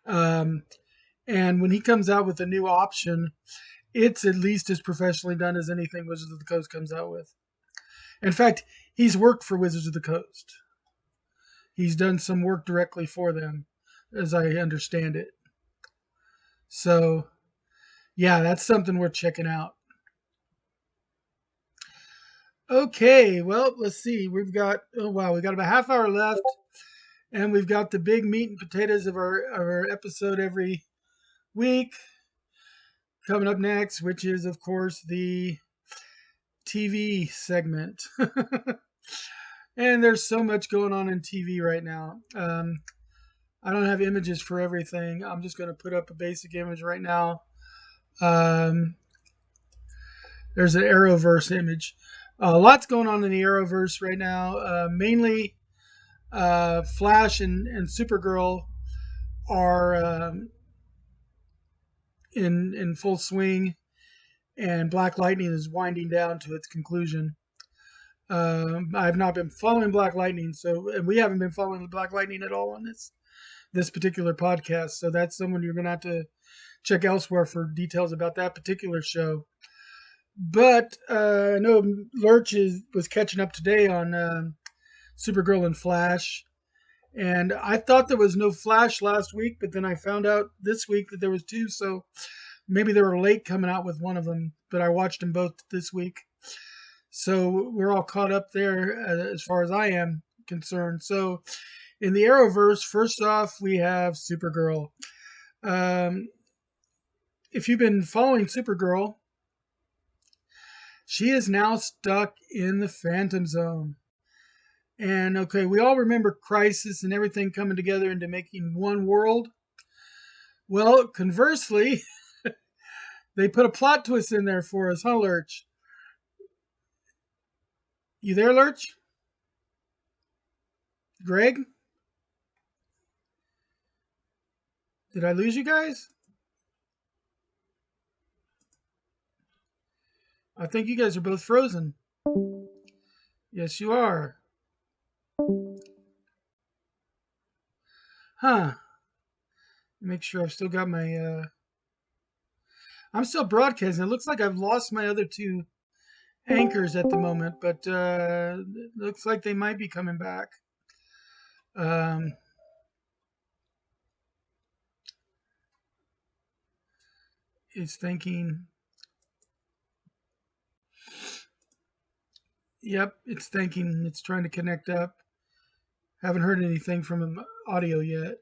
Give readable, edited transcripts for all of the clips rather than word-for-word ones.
Um, and when he comes out with a new option, it's at least as professionally done as anything Wizards of the Coast comes out with. In fact, he's worked for Wizards of the Coast. He's done some work directly for them, as I understand it. So, yeah, that's something worth checking out. Okay, well, let's see. We've got we've got about a half hour left, and we've got the big meat and potatoes of our episode every week coming up next, which is of course the TV segment. And there's so much going on in TV right now. I don't have images for everything. I'm just going to put up a basic image right now. Um, there's an Arrowverse image. Lots going on in the Arrowverse right now. Mainly, Flash and Supergirl are in full swing, and Black Lightning is winding down to its conclusion. I've not been following Black Lightning, and we haven't been following Black Lightning at all on this particular podcast. So that's someone you're going to have to check elsewhere for details about that particular show. But I know Lurch was catching up today on Supergirl and Flash. And I thought there was no Flash last week, but then I found out this week that there was two. So maybe they were late coming out with one of them, but I watched them both this week. So we're all caught up there as far as I am concerned. So in the Arrowverse, first off, we have Supergirl. If you've been following Supergirl, she is now stuck in the Phantom Zone. And okay, we all remember Crisis and everything coming together into making one world. Well, conversely, they put a plot twist in there for us, huh, Lurch? You there, Lurch? Greg? Did I lose you guys? I think you guys are both frozen. Yes, you are. Huh. Make sure I've still got my... I'm still broadcasting. It looks like I've lost my other two anchors at the moment, but it looks like they might be coming back. It's thinking... Yep, it's thinking. It's trying to connect up. Haven't heard anything from audio yet.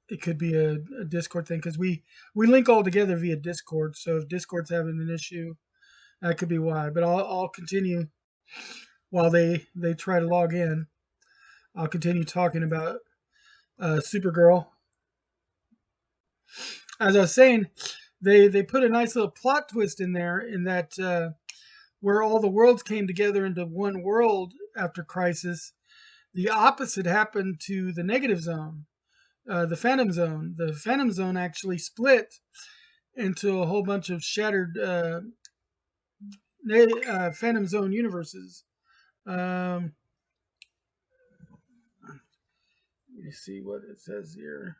It could be a Discord thing because we link all together via Discord. So if Discord's having an issue, that could be why. But I'll continue while they try to log in. I'll continue talking about Supergirl. As I was saying, they put a nice little plot twist in there in that where all the worlds came together into one world after Crisis, the opposite happened to the Negative Zone, the Phantom Zone. The Phantom Zone actually split into a whole bunch of shattered Phantom Zone universes. Let me see what it says here.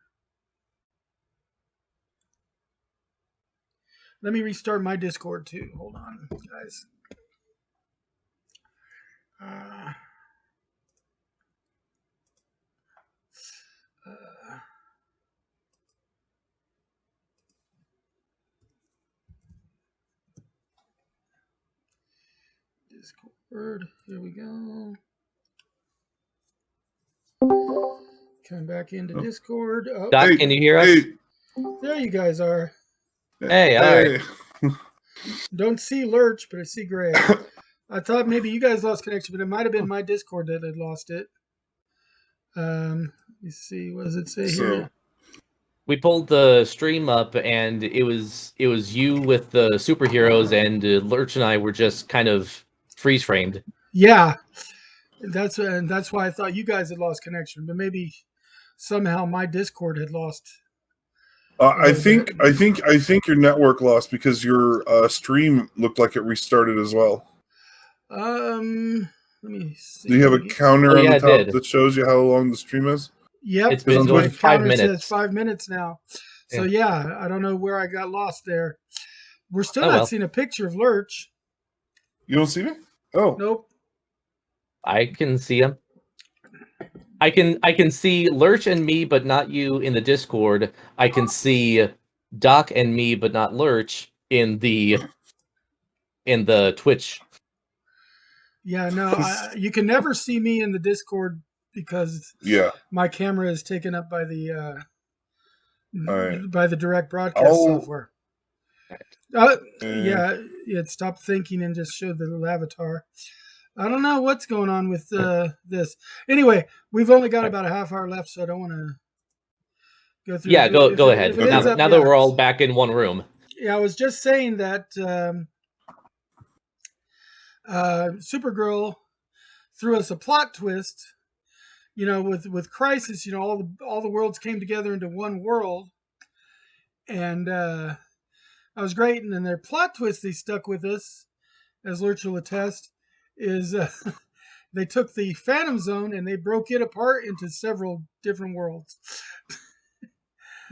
Let me restart my Discord too. Hold on, guys. Discord. Here we go. Come back into Discord. Oh, Doc, can you hear us? Hey. There you guys are. Hey, all right. Don't see Lurch, but I see Greg. I thought maybe you guys lost connection, but it might have been my Discord that had lost it. Let's see. What does it say here? We pulled the stream up, and it was you with the superheroes, and Lurch and I were just kind of freeze framed. Yeah, that's why I thought you guys had lost connection, but maybe somehow my Discord had lost. I think your network lost because your stream looked like it restarted as well. Let me see. Do you have a counter on the top that shows you how long the stream is? Yep, It's been on my going Twitch. 5 counter says minutes. 5 minutes now. So Yeah. yeah, I don't know where I got lost there. We're still Oh not well. seeing a picture of Lurch. You don't see me? Oh, Nope. I can see him. I can see Lurch and me, but not you in the Discord. I can see Doc and me, but not Lurch in the Twitch. Yeah, no, you can never see me in the Discord because yeah. my camera is taken up by the All right. direct broadcast I'll. software. Uh, eh, yeah, it stopped thinking and just showed the little avatar. I don't know what's going on with this. Anyway, we've only got about a half hour left, so I don't want to go through. Yeah, go ahead. If it ends Okay. up, Now that yeah, we're all back in one room. yeah. I was just saying that Supergirl threw us a plot twist. You know, with Crisis, you know, all the worlds came together into one world, and that was great. And then their plot twist they stuck with us, as Lurch will attest, is they took the Phantom Zone and they broke it apart into several different worlds.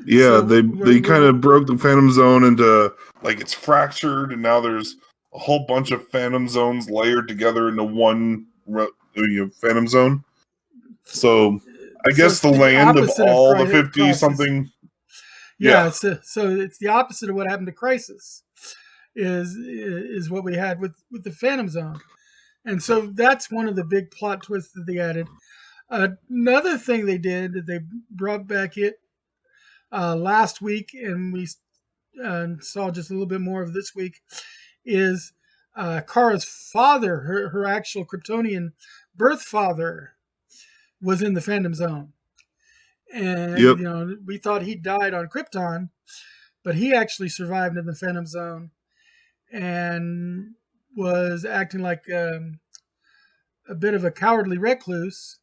Yeah, So they kind of broke the Phantom Zone into like it's fractured, and now there's a whole bunch of Phantom Zones layered together into one Phantom Zone. So I so guess it's the the land of opposite of all the 50 Crisis. something. Yeah, Yeah. so it's the opposite of what happened to Crisis. Is what we had with the Phantom Zone, and so that's one of the big plot twists that they added. Another thing they did that they brought back it last week, and we saw just a little bit more of this week, is Kara's father, her actual Kryptonian birth father, was in the Phantom Zone. And, Yep. you know, we thought he died on Krypton, but he actually survived in the Phantom Zone and was acting like a bit of a cowardly recluse.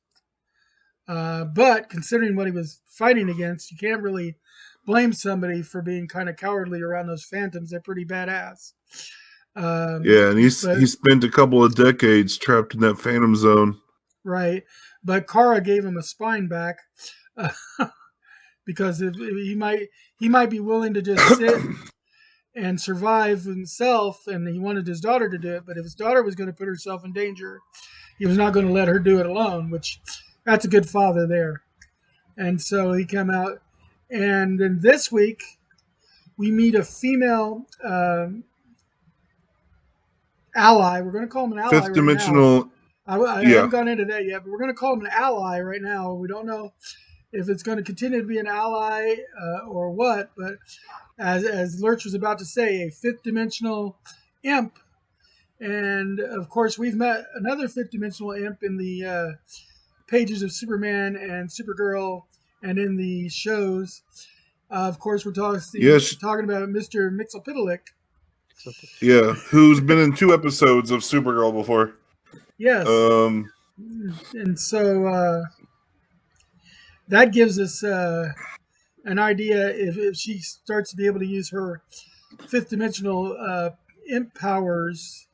But considering what he was fighting against, you can't really blame somebody for being kind of cowardly around those phantoms. They're pretty badass. Yeah, and he But spent a couple of decades trapped in that Phantom Zone. right, but Kara gave him a spine back uh, because if he might be willing to just sit and survive himself, and he wanted his daughter to do it. But if his daughter was going to put herself in danger, he was not going to let her do it alone. Which that's a good father there. And so he came out, and then this week we meet a female ally. We're going to call him an ally Fifth right now. dimensional. I Yeah. haven't gone into that yet, but we're going to call him an ally right now. We don't know if it's going to continue to be an ally or what, but as Lurch was about to say, a fifth dimensional imp. And of course, we've met another fifth dimensional imp in the pages of Superman and Supergirl and in the shows. Of course, we're talking about Mr. Mixelpidalic. Yeah, who's been in 2 episodes of Supergirl before. Yes. And so that gives us an idea if she starts to be able to use her fifth dimensional imp powers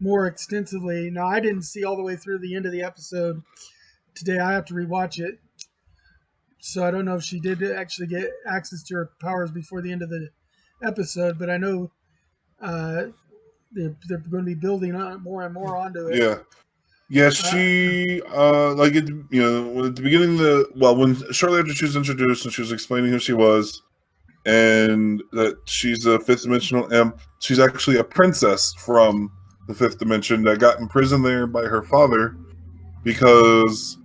more extensively. Now, I didn't see all the way through the end of the episode today. I have to rewatch it. So I don't know if she did actually get access to her powers before the end of the episode, but I know they're going to be building on more and more onto it. Yeah, she like at at the beginning of when shortly after she was introduced and she was explaining who she was and that she's a fifth dimensional imp. She's actually a princess from the fifth dimension that got imprisoned there by her father because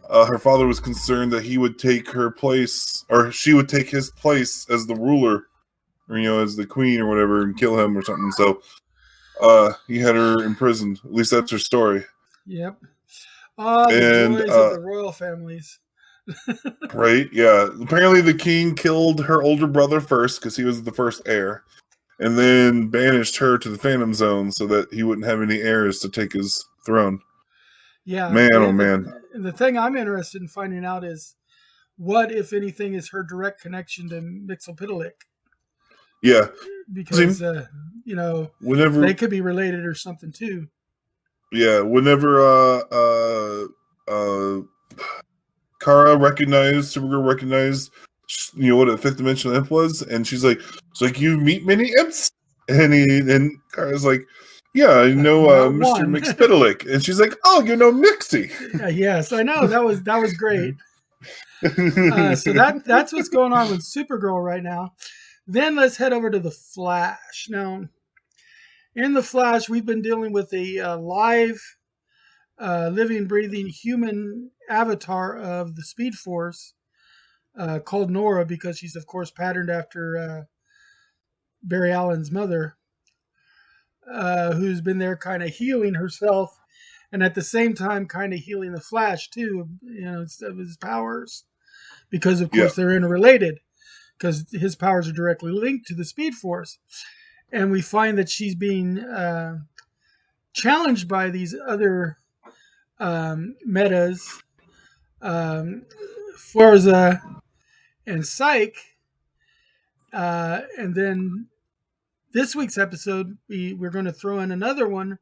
her father was concerned that he would take her place or she would take his place as the ruler or as the queen or whatever and kill him or something. So he had her imprisoned. At least that's her story. Yep. Ah, the joys of the royal families. Right, yeah. Apparently the king killed her older brother first because he was the first heir, and then banished her to the Phantom Zone so that he wouldn't have any heirs to take his throne. Yeah. Man, oh man. The thing I'm interested in finding out is what, if anything, is her direct connection to Mixelpidalic. Yeah. Because, whenever they could be related or something too. Yeah, whenever Kara recognized, Supergirl recognized, what a fifth dimensional imp was, and she's like, "It's like you meet many imps," and Kara's like, "Yeah, I know Not Mr. one. McSpittalick," and she's like, "Oh, you know Mixie." Yes, I know that was great. So that's what's going on with Supergirl right now. Then let's head over to the Flash. Now, in the Flash, we've been dealing with a live, living, breathing human avatar of the Speed Force called Nora, because she's of course patterned after Barry Allen's mother, who's been there kind of healing herself, and at the same time kind of healing the Flash too, of his powers, because of course they're interrelated, because his powers are directly linked to the Speed Force. And we find that she's being challenged by these other metas, Forza and Psyche. And then this week's episode, we're going to throw in another one,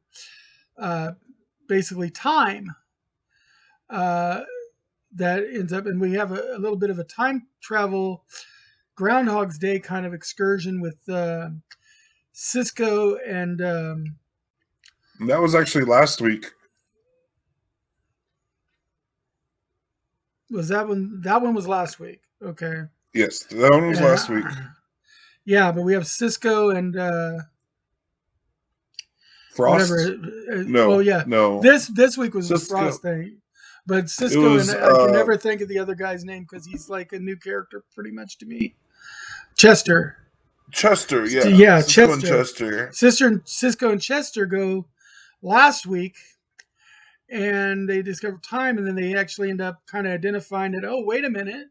basically Time, that ends up, and we have a little bit of a time travel Groundhog's Day kind of excursion with Cisco and that was actually last week. was that one? That one was last week. Okay. Yes, that one was last week. Yeah, but we have Cisco and Frost. Whatever. No. Oh yeah. No. This week was Cisco. the Frost thing, but Cisco was, and I can never think of the other guy's name because he's like a new character pretty much to me. Chester, yeah. Yeah, Cisco and Chester. Cisco and Chester go last week, and they discover Time, and then they actually end up kind of identifying that, oh, wait a minute,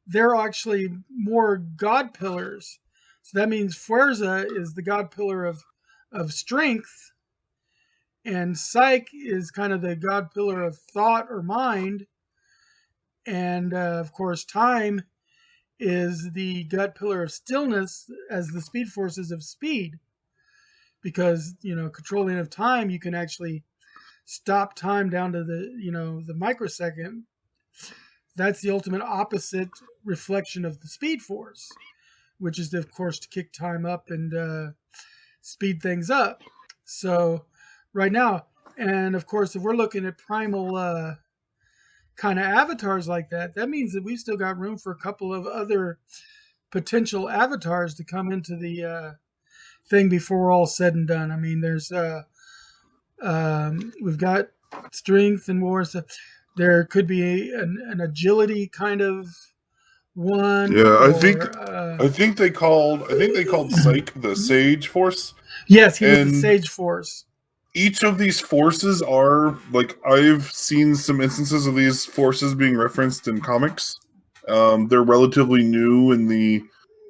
they're actually more God pillars. So that means Fuerza is the God pillar of strength, and Psyche is kind of the God pillar of thought or mind, and of course Time is the God pillar of stillness, as the Speed Force is of speed, because controlling of time, you can actually stop time down to the microsecond. That's the ultimate opposite reflection of the Speed Force, which is of course to kick time up and speed things up. So right now, and of course, if we're looking at primal kind of avatars like that, that means that we've still got room for a couple of other potential avatars to come into the thing before we're all said and done. I mean, there's we've got strength and more stuff. There could be an agility kind of one. Yeah, or, I think they called Psyche the Sage Force. Yes, he was the Sage Force. Each of these forces are, like, I've seen some instances of these forces being referenced in comics. They're relatively new in the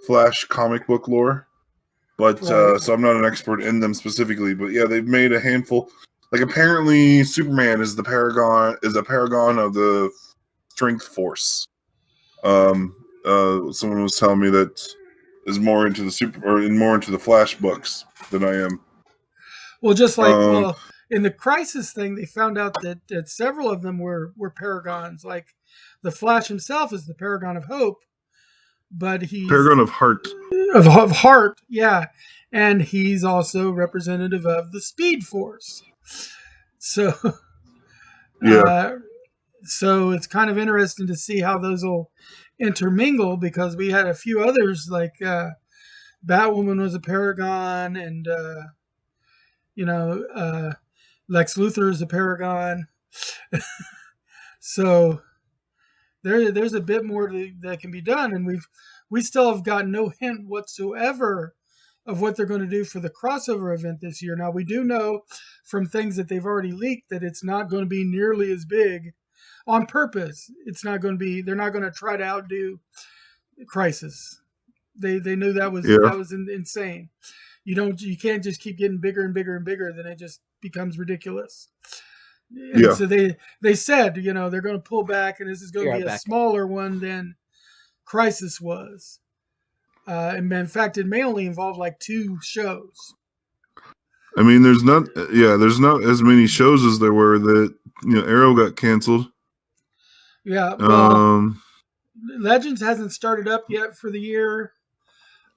Flash comic book lore, but Right. So I'm not an expert in them specifically. But yeah, they've made a handful. Like, apparently, Superman is a paragon of the Strength Force. Someone was telling me that is more into the Flash books than I am. Well, just like in the Crisis thing, they found out that several of them were paragons. Like the Flash himself is the paragon of hope, but he's Paragon of Heart. Of heart, yeah, and he's also representative of the Speed Force. So, Yeah. So it's kind of interesting to see how those will intermingle, because we had a few others like Batwoman was a paragon, and Lex Luthor is a paragon. So there's a bit more that can be done, and we still have got no hint whatsoever of what they're going to do for the crossover event this year. Now, we do know from things that they've already leaked that it's not going to be nearly as big on purpose. It's not going to be, they're not going to try to outdo Crisis. They knew that was insane. You can't just keep getting bigger and bigger and bigger, then it just becomes ridiculous. And so they said, they're going to pull back, and this is going to be a smaller one than Crisis was. And in fact, it may only involve like 2 shows. I mean, there's not as many shows as there were that Arrow got canceled. Yeah, well, Um, Legends hasn't started up yet for the year.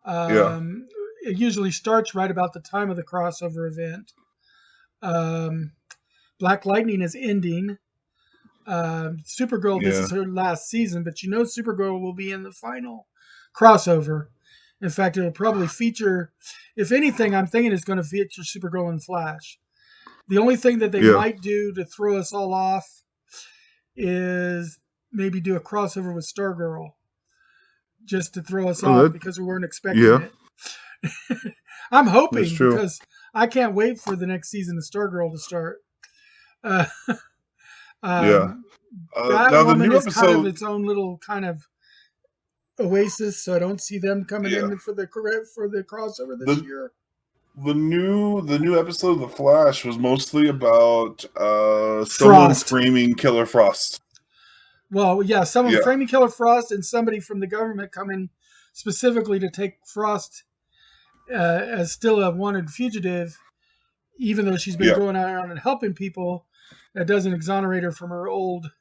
yeah, Um, it usually starts right about the time of the crossover event. Um, Black Lightning is ending. Supergirl, this yeah. is her last season, but you know Supergirl will be in the final crossover. In fact, it'll probably feature, if anything, I'm thinking it's going to feature Supergirl and Flash. The only thing that they Yeah. might do to throw us all off is maybe do a crossover with Stargirl, just to throw us Oh, off that. because we weren't expecting Yeah, it. I'm that's hoping true. because I can't wait for the next season of Stargirl to start. Uh, Yeah. um, Batwoman is kind of its own little kind of oasis, so I don't see them coming Yeah, in for the crossover this the year. the new episode of The Flash was mostly about someone Frost. framing Killer Frost. Well, yeah, someone Yeah, framing Killer Frost and somebody from the government coming specifically to take Frost as still a wanted fugitive, even though she's been yeah, going around and helping people. That doesn't exonerate her from her old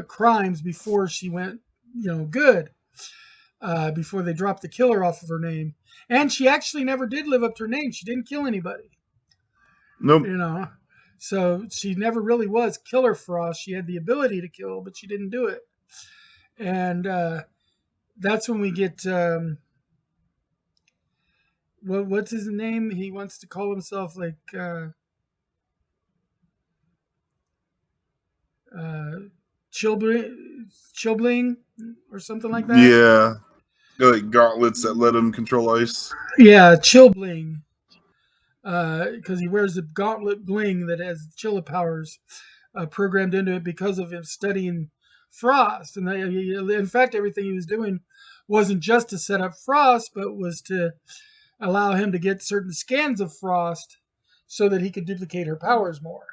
crimes before she went, good. Before they dropped the killer off of her name, and she actually never did live up to her name. She didn't kill anybody, nope, you know. So she never really was Killer Frost. She had the ability to kill, but she didn't do it. And that's when we get what's his name? He wants to call himself like uh, Chilbling or something like that. yeah. Like gauntlets that let him control ice. Yeah, Chilbling. Because he wears the gauntlet bling that has Chilla powers programmed into it because of him studying Frost. And in fact, everything he was doing wasn't just to set up Frost, but was to allow him to get certain scans of Frost so that he could duplicate her powers more.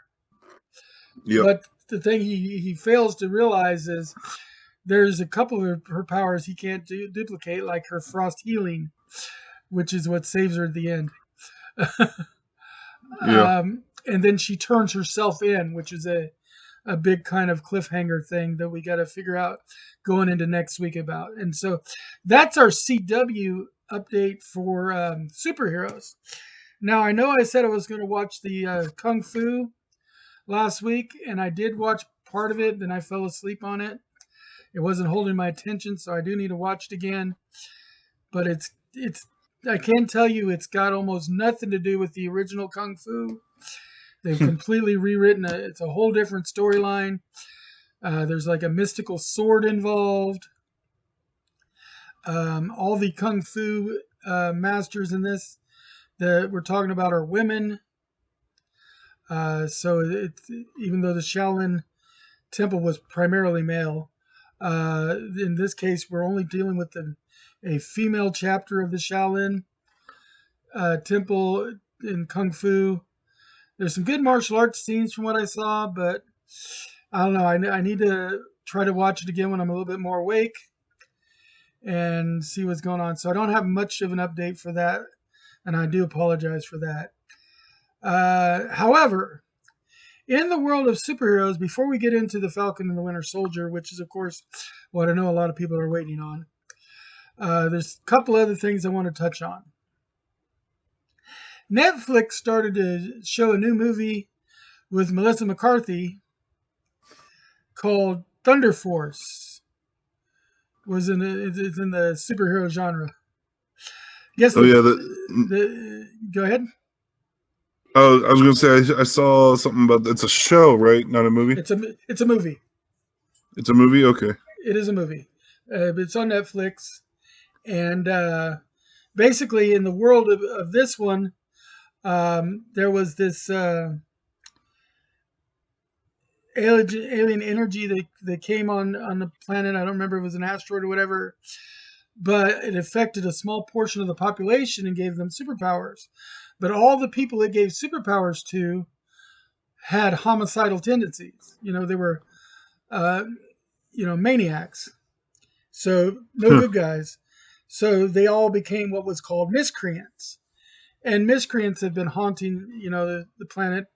Yep. But the thing he fails to realize is there's a couple of her powers he can't duplicate, like her Frost healing, which is what saves her at the end. Yeah. And then she turns herself in, which is a big kind of cliffhanger thing that we got to figure out going into next week about. And so that's our CW update for superheroes. Now, I know I said I was going to watch the Kung Fu last week, and I did watch part of it, then I fell asleep on it. It wasn't holding my attention, so I do need to watch it again. But it's I can tell you it's got almost nothing to do with the original Kung Fu. They've completely rewritten it. It's a whole different storyline. There's like a mystical sword involved. All the Kung Fu masters in this that we're talking about are women. So it's even though the Shaolin Temple was primarily male, in this case we're only dealing with a female chapter of the Shaolin Temple in Kung Fu. There's some good martial arts scenes from what I saw, but I don't know. I need to try to watch it again when I'm a little bit more awake and see what's going on. So I don't have much of an update for that, and I do apologize for that. However, in the world of superheroes, before we get into the Falcon and the Winter Soldier, which is, of course, what I know a lot of people are waiting on, there's a couple other things I want to touch on. Netflix started to show a new movie with Melissa McCarthy called Thunder Force. It's in the superhero genre. Yes, Oh yeah. go ahead. Oh, I was gonna say I saw something about it's a show, right? Not a movie. It's a movie. It's a movie. Okay. It is a movie. But it's on Netflix, and basically in the world of this one, there was this alien energy that came on the planet. I don't remember if it was an asteroid or whatever, but it affected a small portion of the population and gave them superpowers. But all the people it gave superpowers to had homicidal tendencies. They were, maniacs. So no good guys. So they all became what was called miscreants. And miscreants have been haunting, the planet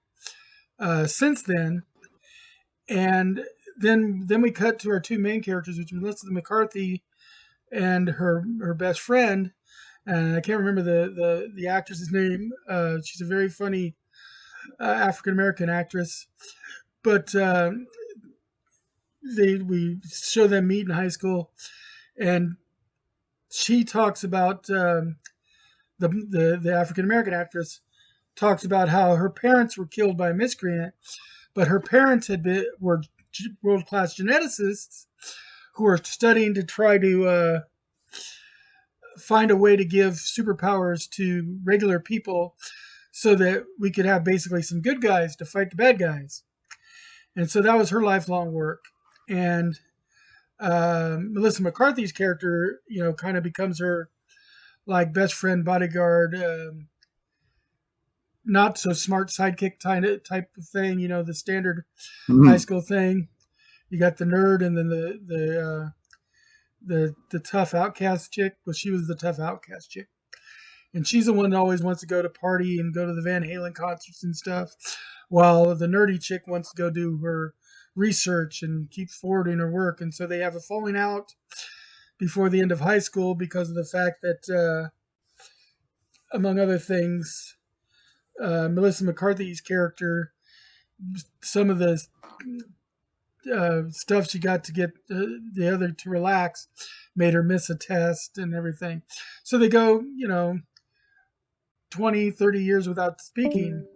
since then. And then we cut to our two main characters, which are Melissa McCarthy and her best friend. And I can't remember the actress's name. She's a very funny African American actress. But we show them meet in high school, and she talks about the African American actress talks about how her parents were killed by a miscreant, but her parents were world class geneticists who were studying to try to find a way to give superpowers to regular people, so that we could have basically some good guys to fight the bad guys. And so that was her lifelong work. And Melissa McCarthy's character, kind of becomes her like best friend, bodyguard, not so smart sidekick type of thing. The standard high school thing. You got the nerd, and then the tough outcast chick. Well, she was the tough outcast chick, and she's the one that always wants to go to party and go to the Van Halen concerts and stuff, while the nerdy chick wants to go do her research and keep forwarding her work. And so they have a falling out before the end of high school because of the fact that, among other things, Melissa McCarthy's character, some of the stuff she got to get the other to relax made her miss a test and everything. So they go, 20, 30 years without speaking.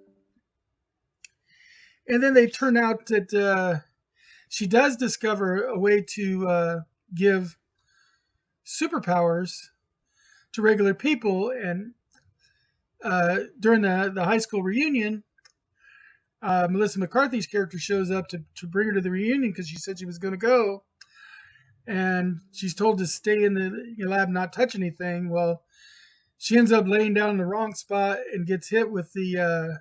And then they turn out that she does discover a way to give superpowers to regular people. And during the high school reunion, Melissa McCarthy's character shows up to bring her to the reunion because she said she was going to go. And she's told to stay in the lab, not touch anything. Well, she ends up laying down in the wrong spot and gets hit with the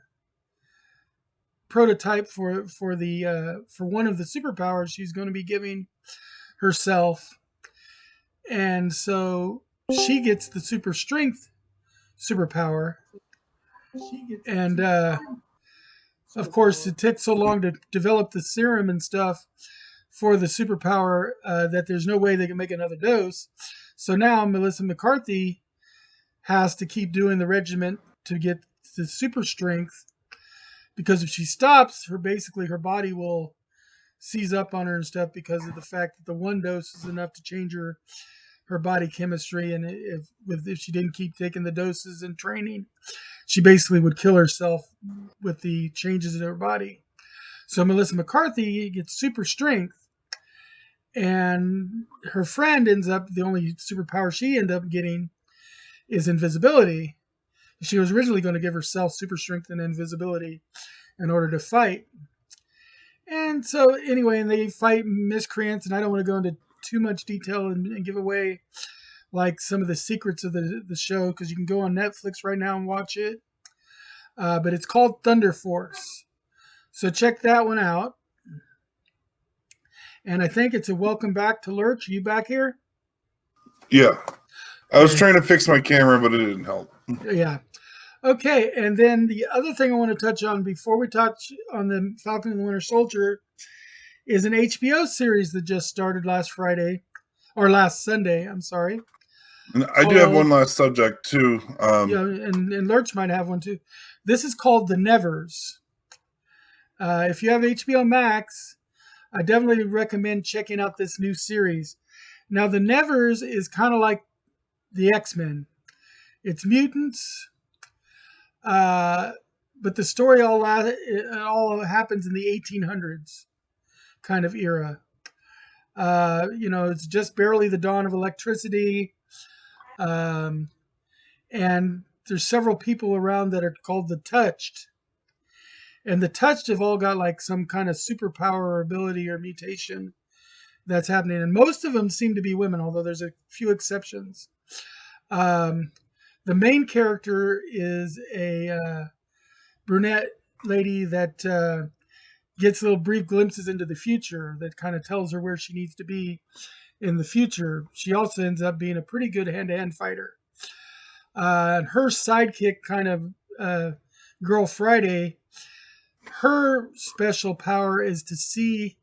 prototype for one of the superpowers she's going to be giving herself. And so she gets the super strength superpower. And of course, it took so long to develop the serum and stuff for the superpower that there's no way they can make another dose. So now Melissa McCarthy has to keep doing the regimen to get the super strength, because if she stops, her body will seize up on her and stuff, because of the fact that the one dose is enough to change her body chemistry. And if she didn't keep taking the doses and training, she basically would kill herself with the changes in her body. So Melissa McCarthy gets super strength, and her friend ends up, the only superpower she ended up getting is invisibility. She was originally going to give herself super strength and invisibility in order to fight. And so anyway, and they fight miscreants, and I don't want to go into too much detail and give away like some of the secrets of the show, because you can go on Netflix right now and watch it. But it's called Thunder Force. So check that one out. And I think it's a welcome back to Lurch. Are you back here? Yeah. I was trying to fix my camera, but it didn't help. Yeah. Okay, and then the other thing I want to touch on before we touch on the Falcon and the Winter Soldier is an HBO series that just started last Sunday, I'm sorry. And I do have one last subject, too. And Lurch might have one, too. This is called The Nevers. If you have HBO Max, I definitely recommend checking out this new series. Now, The Nevers is kind of like the X-Men. It's mutants, but the story all happens in the 1800s kind of era. It's just barely the dawn of electricity. And there's several people around that are called the Touched. And the Touched have all got like some kind of superpower or ability or mutation that's happening. And most of them seem to be women, although there's a few exceptions. The main character is a brunette lady that gets little brief glimpses into the future that kind of tells her where she needs to be in the future. She also ends up being a pretty good hand-to-hand fighter. Her sidekick, kind of Girl Friday, her special power is to see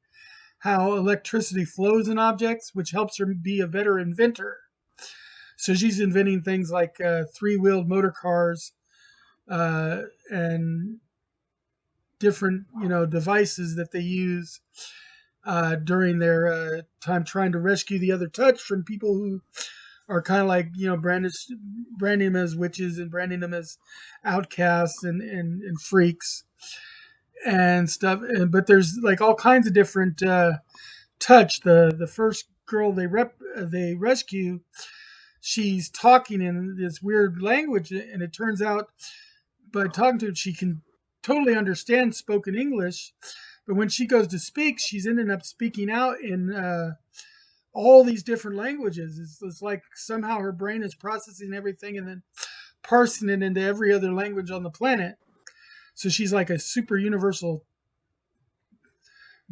how electricity flows in objects, which helps her be a better inventor. So she's inventing things like three-wheeled motor cars and different, devices that they use during their time trying to rescue the other touch from people who are kind of like, branding them as witches and branding them as outcasts and freaks and stuff. But there's like all kinds of different touch. The first girl they rescue, she's talking in this weird language, and it turns out by talking to her, she can totally understand spoken English. But when she goes to speak, she's ending up speaking out in all these different languages. It's like somehow her brain is processing everything and then parsing it into every other language on the planet. So she's like a super universal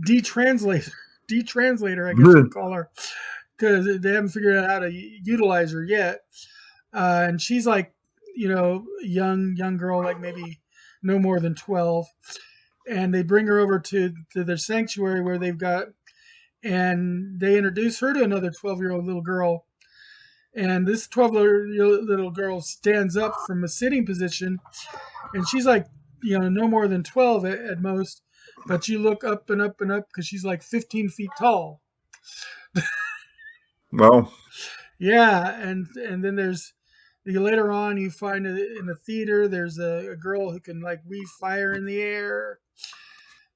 detranslator, I guess you'd call her, because they haven't figured out how to utilize her yet. And she's like, young girl, like maybe no more than 12. And they bring her over to their sanctuary where they've got, and they introduce her to another 12-year-old little girl. And this 12-year-old little girl stands up from a sitting position, and she's like, no more than 12 at most. But you look up and up and up because she's like 15 feet tall. Wow. Yeah, and then later on you find in the theater there's a girl who can like weave fire in the air,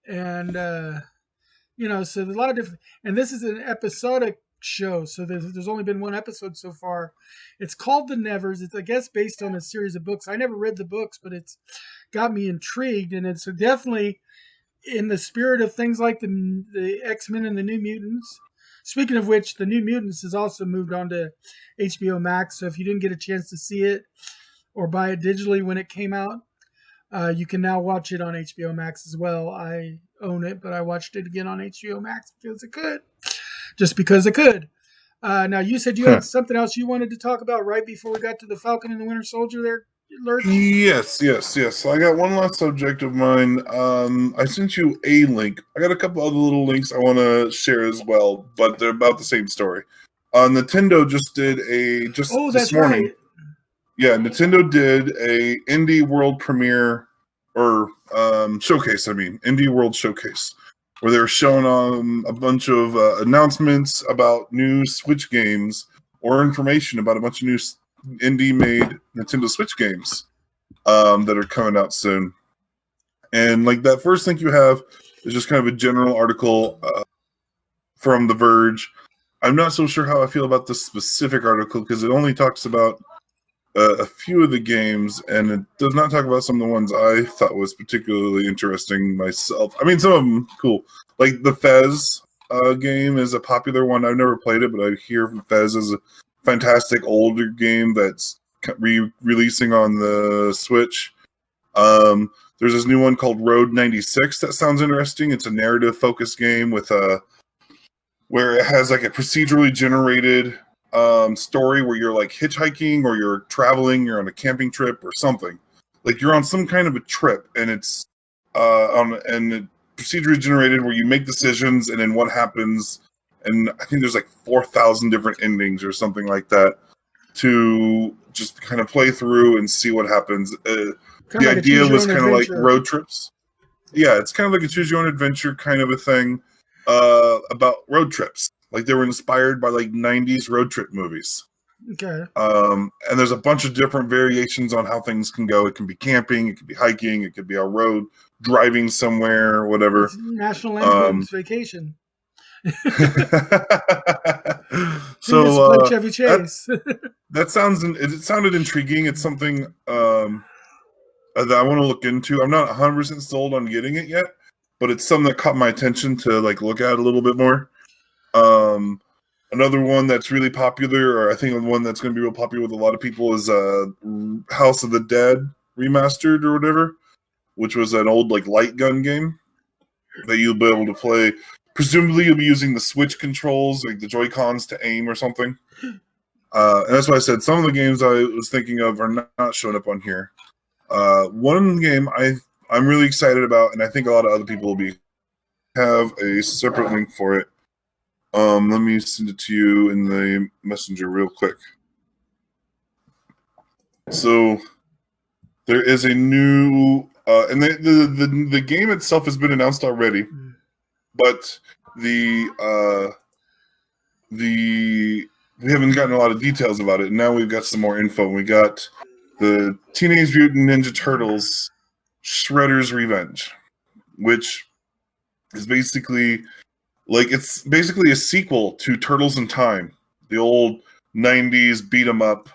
and so there's a lot of different. And this is an episodic show, so there's only been one episode so far. It's called The Nevers. It's, I guess, based on a series of books. I never read the books, but it's got me intrigued, and it's definitely in the spirit of things like the X-Men and the New Mutants. Speaking of which, the New Mutants has also moved on to HBO Max, so if you didn't get a chance to see it or buy it digitally when it came out, you can now watch it on HBO Max as well. I own it, but I watched it again on HBO Max because it could. Just because it could. Now, you said you had something else you wanted to talk about right before we got to the Falcon and the Winter Soldier there, Lurch? Yes. So I got one last subject of mine. I sent you a link. I got a couple other little links I want to share as well, but they're about the same story. Nintendo just did this morning. Right. Yeah, Nintendo did a Indie World premiere or showcase. Indie World Showcase, where they were showing a bunch of announcements about new Switch games or information about a bunch of new indie-made Nintendo Switch games that are coming out soon. And like that first link you have is just kind of a general article from The Verge. I'm not so sure how I feel about this specific article because it only talks about a few of the games, and it does not talk about some of the ones I thought was particularly interesting myself. I mean, some of them cool. Like the Fez game is a popular one. I've never played it, but I hear Fez is a fantastic older game that's releasing on the Switch. There's this new one called Road 96 that sounds interesting. It's a narrative-focused game with where it has like a procedurally generated story where you're like hitchhiking or you're traveling, you're on a camping trip or something. Like you're on some kind of a trip, and it's procedurally generated where you make decisions and then what happens. And I think there's like 4,000 different endings or something like that to just kind of play through and see what happens. The idea was kind of like road trips. Yeah, it's kind of like a choose your own adventure kind of a thing about road trips. Like they were inspired by like 90s road trip movies. Okay. And there's a bunch of different variations on how things can go. It can be camping, it could be hiking, it could be on road, driving somewhere, whatever. It's National Lampoon's Vacation. So Chevy Chase. it sounded intriguing. It's something that I want to look into. I'm not 100% sold on getting it yet, but it's something that caught my attention to like look at a little bit more. Another one that's really popular, or I think one that's going to be real popular with a lot of people, is House of the Dead Remastered or whatever, which was an old like light gun game that you'll be able to play. Presumably, you'll be using the Switch controls, like the Joy-Cons, to aim or something. And that's why I said some of the games I was thinking of are not showing up on here. One game I'm really excited about, and I think a lot of other people will be have a separate link for it. Let me send it to you in the messenger real quick. So there is a new, and the game itself has been announced already, but we haven't gotten a lot of details about it. And now we've got some more info. We got the Teenage Mutant Ninja Turtles Shredder's Revenge, which is basically it's basically a sequel to Turtles in Time, the old 90s beat 'em up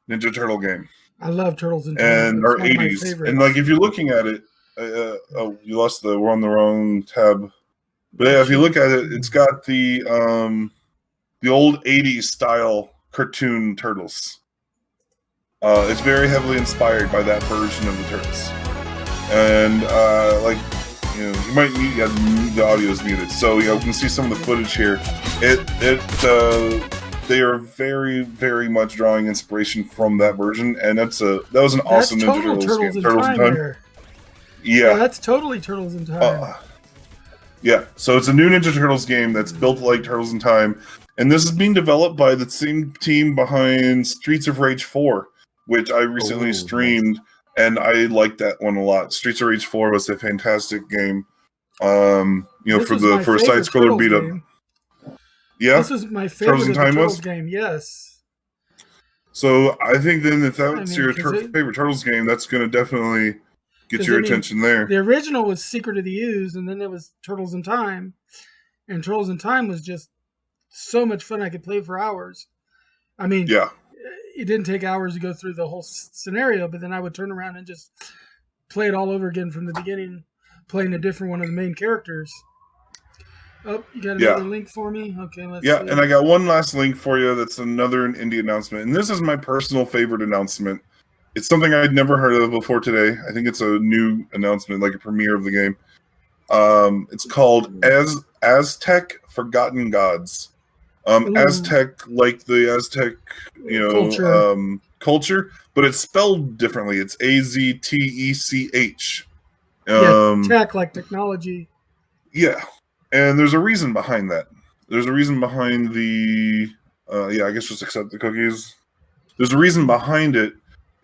Ninja Turtle game. I love Turtles in Time. And our 80s. And if you're looking at it, you lost we're on the wrong tab. But yeah, if you look at it, it's got the old 80s style cartoon Turtles. It's very heavily inspired by that version of the Turtles. And you might need the audio is muted, so you can see some of the footage here. They are very, very much drawing inspiration from that version, and that was an awesome Ninja Turtles in Time. Yeah, that's totally Turtles in Time. Yeah, so it's a new Ninja Turtles game that's built like Turtles in Time, and this is being developed by the same team behind Streets of Rage 4, which I recently streamed, and I liked that one a lot. Streets of Rage 4 was a fantastic game. For a side scroller beat up. Yeah, this is my favorite Turtles game. Yes. So I think then if that's your favorite Turtles game, that's going to definitely get your attention there. The original was Secret of the Ooze, and then there was Turtles in Time, and Turtles in Time was just so much fun. I could play for hours. I mean, yeah, it didn't take hours to go through the whole scenario, but then I would turn around and just play it all over again from the beginning, playing a different one of the main characters. Oh, you got another link for me? Okay, let's see. And I got one last link for you that's another indie announcement. And this is my personal favorite announcement. It's something I'd never heard of before today. I think it's a new announcement, like a premiere of the game. It's called Aztec Forgotten Gods. Aztec, like the Aztec, culture, but it's spelled differently. It's Aztech. Tech, like technology. Yeah. And there's a reason behind that. There's a reason behind the, I guess just accept the cookies. There's a reason behind it.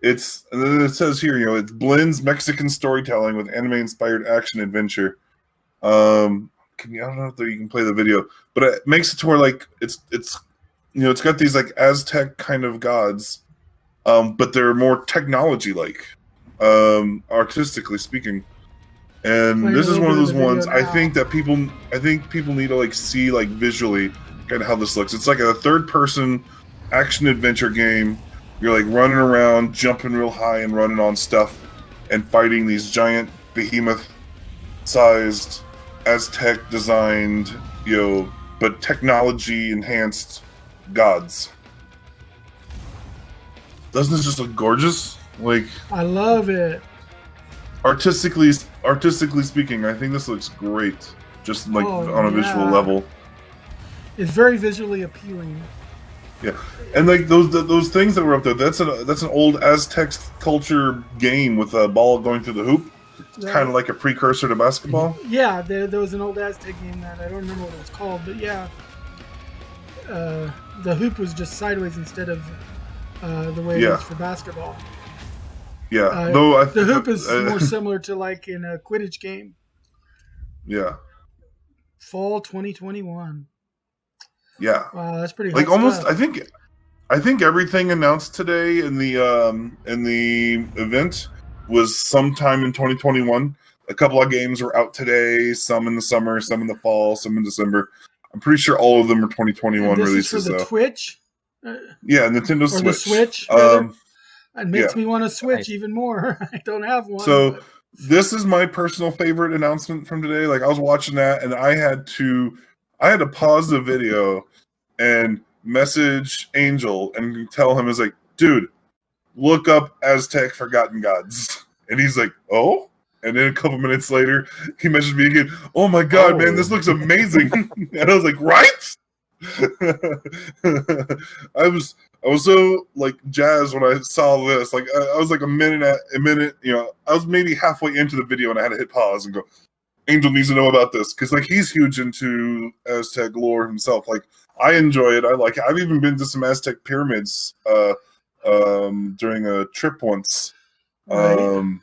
It says here, it blends Mexican storytelling with anime-inspired action adventure. I don't know if you can play the video, but it makes it to where it's got these Aztec kind of gods, but they're more technology-like, artistically speaking. And this is one of those ones I think people need to see visually kind of how this looks. It's like a third-person action adventure game. You're running around, jumping real high, and running on stuff, and fighting these giant behemoth-sized Aztec-designed, but technology-enhanced gods. Doesn't this just look gorgeous? I love it. Artistically speaking, I think this looks great. Just on a visual level. It's very visually appealing. Yeah, and those things that were up there. That's an old Aztec culture game with a ball going through the hoop. It's kind of like a precursor to basketball. Yeah, there was an old Aztec game that I don't remember what it was called, but yeah, the hoop was just sideways instead of the way it is for basketball. Yeah, the hoop is more similar to in a Quidditch game. Yeah. Fall 2021. Yeah. Wow, that's pretty hot almost stuff. I think everything announced today in the event was sometime in 2021. A couple of games were out today, some in the summer, some in the fall, some in December. I'm pretty sure all of them are 2021 releases. Is for the Twitch? Yeah, Nintendo Switch. Or the Switch, it makes me want to Switch even more. I don't have one. So this is my personal favorite announcement from today. I was watching that, and I had to pause the video and message Angel and tell him, dude, look up Aztec Forgotten Gods. And he's like, oh? And then a couple minutes later, he messaged me again, oh my God, man, this looks amazing. And I was like, right? I was so jazzed when I saw this. I was a minute, I was maybe halfway into the video and I had to hit pause and go, Angel needs to know about this because like he's huge into Aztec lore himself. Like I enjoy it. I've even been to some Aztec pyramids during a trip once. Right.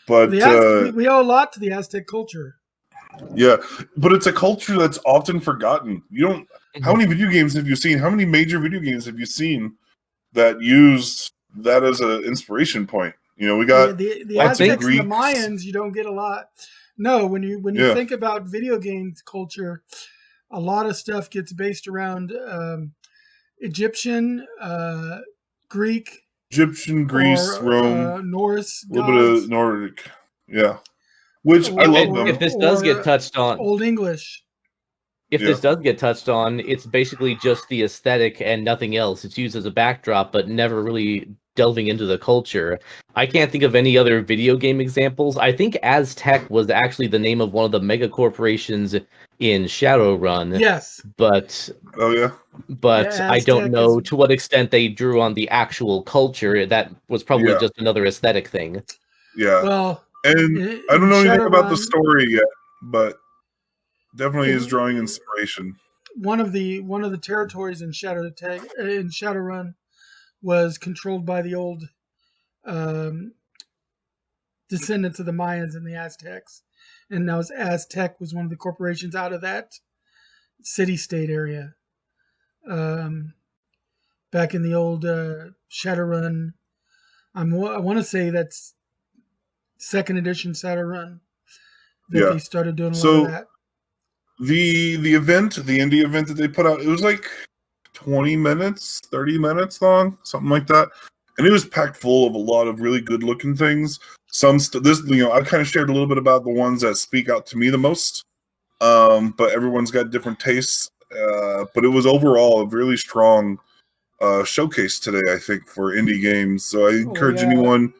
But we owe a lot to the Aztec culture. yeah, but it's a culture that's often forgotten. You don't. How many video games have you seen? How many major video games have you seen that used that as an inspiration point? You know, we got the lots of Aztecs and the Greeks. Mayans. You don't get a lot. No, when you think about video games culture, a lot of stuff gets based around Egyptian, Greek, Greece, or Rome, Norse a little gods, bit of Nordic. Yeah, which I love them. If this does get touched on, Old English. If this does get touched on, it's basically just the aesthetic and nothing else. It's used as a backdrop, but never really delving into the culture. I can't think of any other video game examples. I think Aztec was actually the name of one of the mega corporations in Shadowrun. Yes. But yeah, I don't know to what extent they drew on the actual culture. That was probably just another aesthetic thing. Yeah. Well, and I don't know anything about the story yet, but definitely is drawing inspiration. One of the territories in Shadowrun was controlled by the old descendants of the Mayans and the Aztecs, and now Aztec was one of the corporations out of that city-state area. Back in the old Shadowrun, I want to say that's second edition Shadowrun that they started doing a lot of that. The event, the indie event that they put out, it was like 20 minutes, 30 minutes long, something like that. And it was packed full of a lot of really good looking things. I kind of shared a little bit about the ones that speak out to me the most. But everyone's got different tastes. But it was overall a really strong showcase today, I think, for indie games. So I encourage anyone,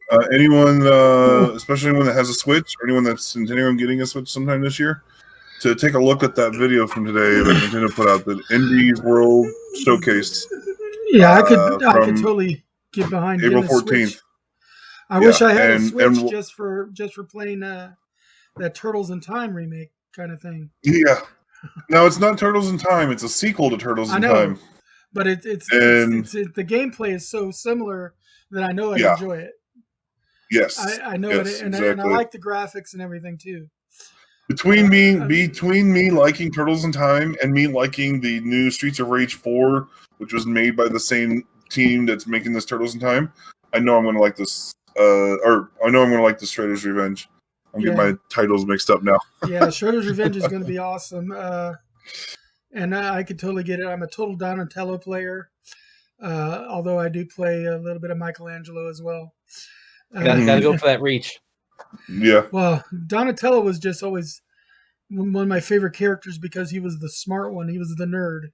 especially anyone that has a Switch or anyone that's intending on getting a Switch sometime this year, to take a look at that video from today that Nintendo put out, the Indies World Showcase. Yeah, I could totally get behind April 14th. I wish I had a Switch just for playing that Turtles in Time remake kind of thing. Yeah. Now it's not Turtles in Time; it's a sequel to Turtles in Time. But it's the gameplay is so similar that I know I'd enjoy it. Yes, I know it, and I like the graphics and everything too. Between me liking Turtles in Time and me liking the new Streets of Rage 4, which was made by the same team that's making this Turtles in Time, I know I'm going to like this. Or I know I'm going to like the Shredder's Revenge. I'm getting my titles mixed up now. Yeah, Shredder's Revenge is going to be awesome. And I could totally get it. I'm a total Donatello player, although I do play a little bit of Michelangelo as well. Gotta go for that reach. Yeah. Well, Donatello was just always one of my favorite characters because he was the smart one. He was the nerd.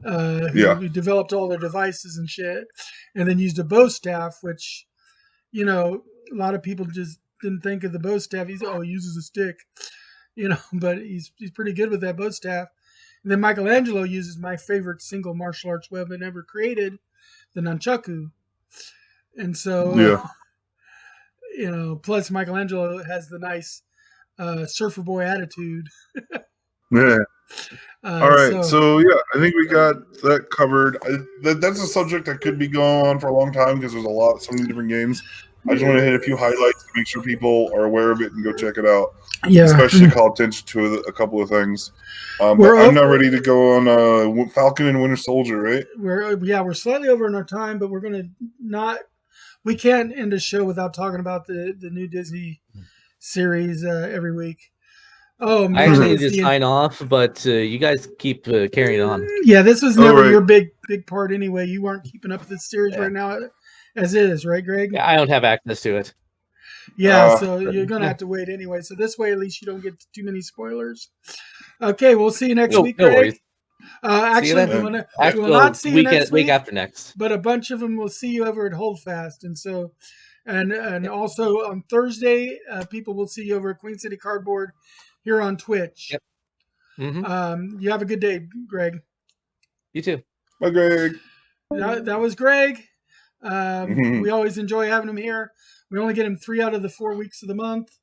Who developed all their devices and shit, and then used a bow staff, which, a lot of people just didn't think of the bow staff. He uses a stick, but he's pretty good with that bow staff. And then Michelangelo uses my favorite single martial arts weapon ever created, the nunchaku. And so, plus Michelangelo has the nice surfer boy attitude. Yeah. All right. So, I think we got that covered. That's a subject that could be going on for a long time because there's so many different games. I just want to hit a few highlights to make sure people are aware of it and go check it out. Yeah. Especially call attention to a couple of things. But I'm not ready to go on Falcon and Winter Soldier, right? We're slightly over in our time, but we're going to we can't end a show without talking about the new Disney series every week. Oh, man, I actually need to sign off, but you guys keep carrying on. Yeah, this was never your big part anyway. You weren't keeping up with this series right now as is, right, Greg? Yeah, I don't have access to it. Yeah, so you're going to have to wait anyway. So this way, at least you don't get too many spoilers. Okay, we'll see you next week, Greg. No worries. Actually, we will not see you next week. Week after next. But a bunch of them will see you over at Holdfast. And so, and also on Thursday, people will see you over at Queen City Cardboard here on Twitch. Yep. Mm-hmm. You have a good day, Greg. You too. Bye, Greg. That was Greg. We always enjoy having him here. We only get him 3 out of the 4 weeks of the month.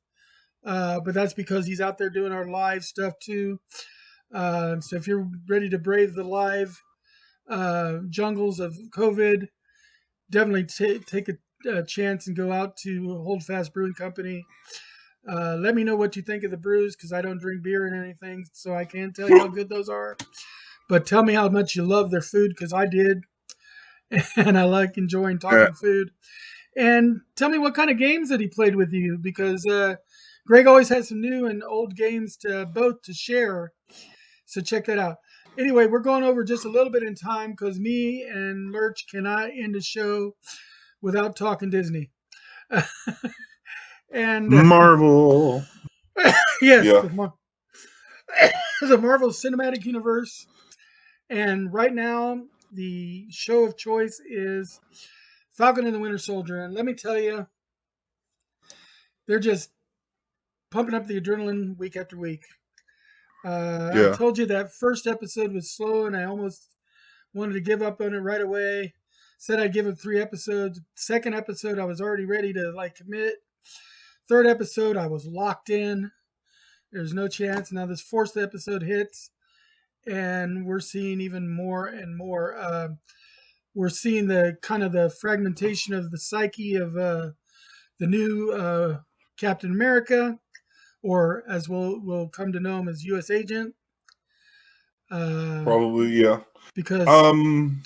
but that's because he's out there doing our live stuff too. So if you're ready to brave the live jungles of COVID, definitely take a chance and go out to Hold Fast Brewing Company. Let me know what you think of the brews, because I don't drink beer and anything, so I can't tell you how good those are. But tell me how much you love their food, because I did, and I like enjoying talking food. And tell me what kind of games that he played with you, because Greg always has some new and old games to both to share. So check that out. Anyway, we're going over just a little bit in time because me and Lurch cannot end the show without talking Disney. And Marvel. yes, Yeah. the Marvel Cinematic Universe. And right now, the show of choice is Falcon and the Winter Soldier. And let me tell you, they're just pumping up the adrenaline week after week. I told you that first episode was slow, and I almost wanted to give up on it right away. Said I'd give it 3 episodes. Second episode, I was already ready to commit. Third episode, I was locked in. There's no chance. Now this fourth episode hits, and we're seeing even more and more. We're seeing the kind of the fragmentation of the psyche of the new Captain America, or as we'll come to know him as U.S. Agent. Probably, yeah. Because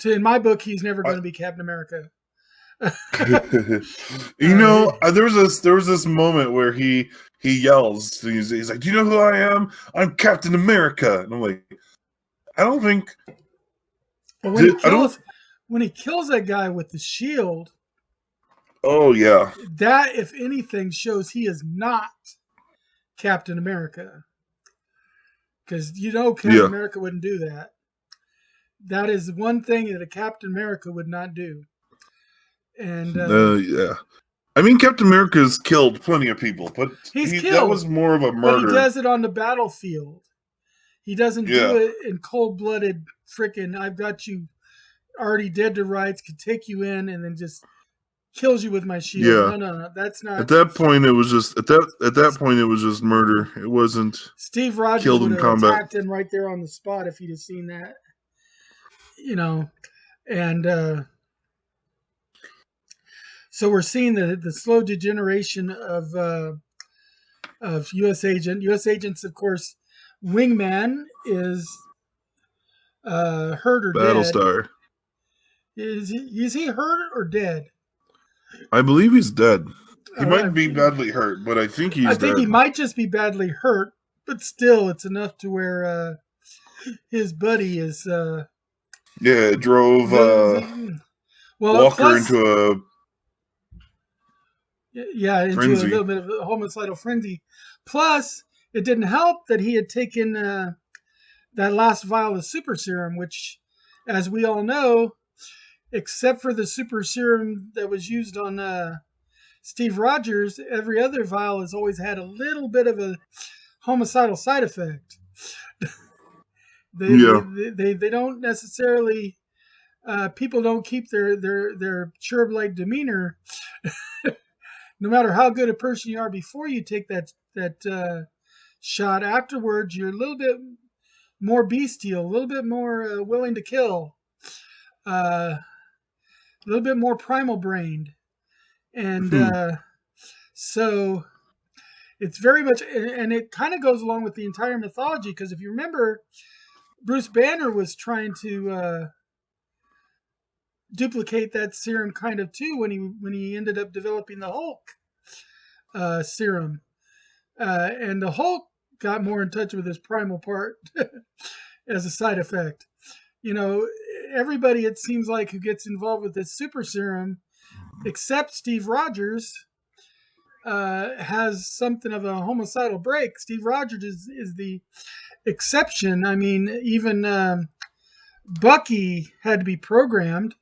in my book, he's never going to be Captain America. There was this moment where he yells. He's like, "Do you know who I am? I'm Captain America." And I'm like, I don't think. But when he kills that guy with the shield. Oh yeah. That, if anything, shows he is not Captain America. Because Captain America wouldn't do that. That is one thing that a Captain America would not do. And yeah, I mean, Captain America has killed plenty of people, but that was more of a murder. But he does it on the battlefield. He doesn't do it in cold-blooded frickin' I've got you already dead to rights, could take you in, and then just kills you with my shield. Yeah. No, that's not. At that point, it was just it was just murder. It wasn't. Steve Rogers killed would in have combat. attacked him right there on the spot if he'd have seen that. And so we're seeing the slow degeneration of U.S. Agent. U.S. Agent's, of course, wingman is hurt or Battlestar. dead. Is he hurt or dead? I believe he's dead. He might be badly hurt, but I think he's dead. I think he might just be badly hurt, but still, it's enough to where his buddy is. It drove Walker into a. Into frenzy. A little bit of a homicidal frenzy. Plus, it didn't help that he had taken that last vial of super serum, which, as we all know, except for the super serum that was used on Steve Rogers, every other vial has always had a little bit of a homicidal side effect. They don't necessarily. People don't keep their cherub-like demeanor. No matter how good a person you are before you take that shot, afterwards you're a little bit more bestial, a little bit more willing to kill, a little bit more primal brained, and so it's very much, and it kind of goes along with the entire mythology. Because if you remember, Bruce Banner was trying to duplicate that serum kind of too when he ended up developing the Hulk serum, and the Hulk got more in touch with his primal part as a side effect. Everybody, it seems like, who gets involved with this super serum, except Steve Rogers, has something of a homicidal break. Steve Rogers is the exception. I mean, even Bucky had to be programmed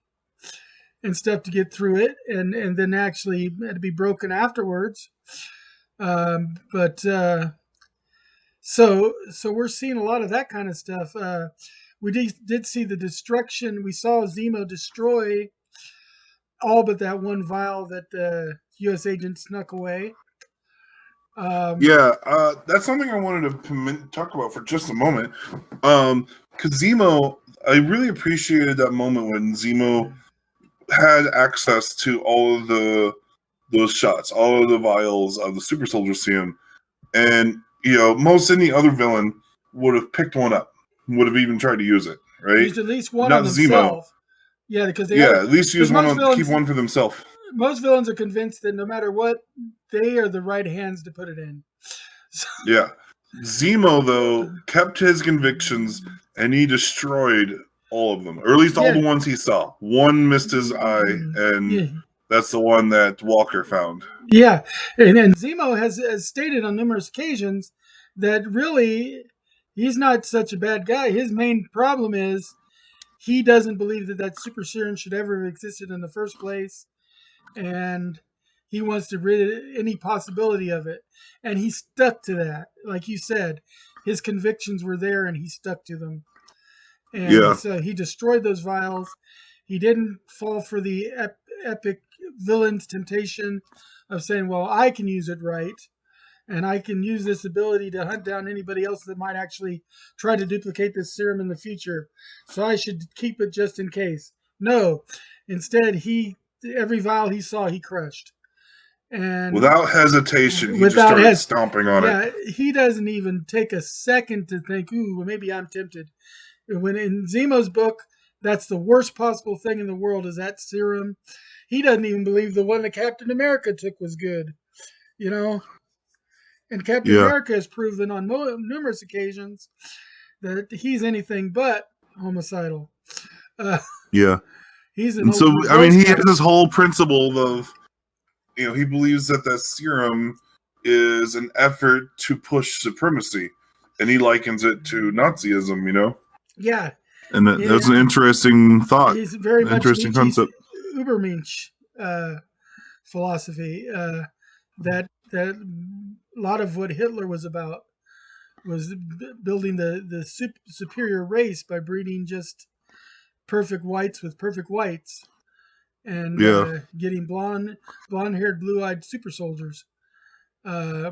and stuff to get through it, and then actually had to be broken afterwards. So we're seeing a lot of that kind of stuff. We did see the destruction. We saw Zemo destroy all but that one vial that the U.S. agent snuck away. That's something I wanted to talk about for just a moment. Because Zemo, I really appreciated that moment when Zemo had access to all of those shots, all of the vials of the super soldier serum, and most any other villain would have picked one up, would have even tried to use it, right? Used at least one Not on Zemo. themselves. Yeah, because At least use one most keep one for themselves. Most villains are convinced that no matter what, they are the right hands to put it in. So, Yeah. Zemo, though, kept his convictions and he destroyed all of them, or at least all the ones he saw. One missed his eye, and that's the one that Walker found. Yeah, and Zemo has stated on numerous occasions that really he's not such a bad guy. His main problem is he doesn't believe that super serum should ever have existed in the first place, and he wants to rid any possibility of it. And he stuck to that. Like you said, his convictions were there and he stuck to them. And so he destroyed those vials. He didn't fall for the epic villain's temptation of saying, well, I can use it right. And I can use this ability to hunt down anybody else that might actually try to duplicate this serum in the future. So I should keep it just in case. No. Instead, every vial he saw, he crushed. And without hesitation, he just started stomping on it. He doesn't even take a second to think, ooh, well, maybe I'm tempted. When in Zemo's book, that's the worst possible thing in the world is that serum. He doesn't even believe the one that Captain America took was good. And Captain America has proven on numerous occasions that he's anything but homicidal. He's he has this whole principle of, he believes that serum is an effort to push supremacy, and he likens it to Nazism. Yeah, and that's an interesting thought. He's very much interesting concept. Übermensch philosophy. That a lot of what Hitler was about was building the superior race by breeding just perfect whites with perfect whites, and getting blonde-haired, blue-eyed super soldiers,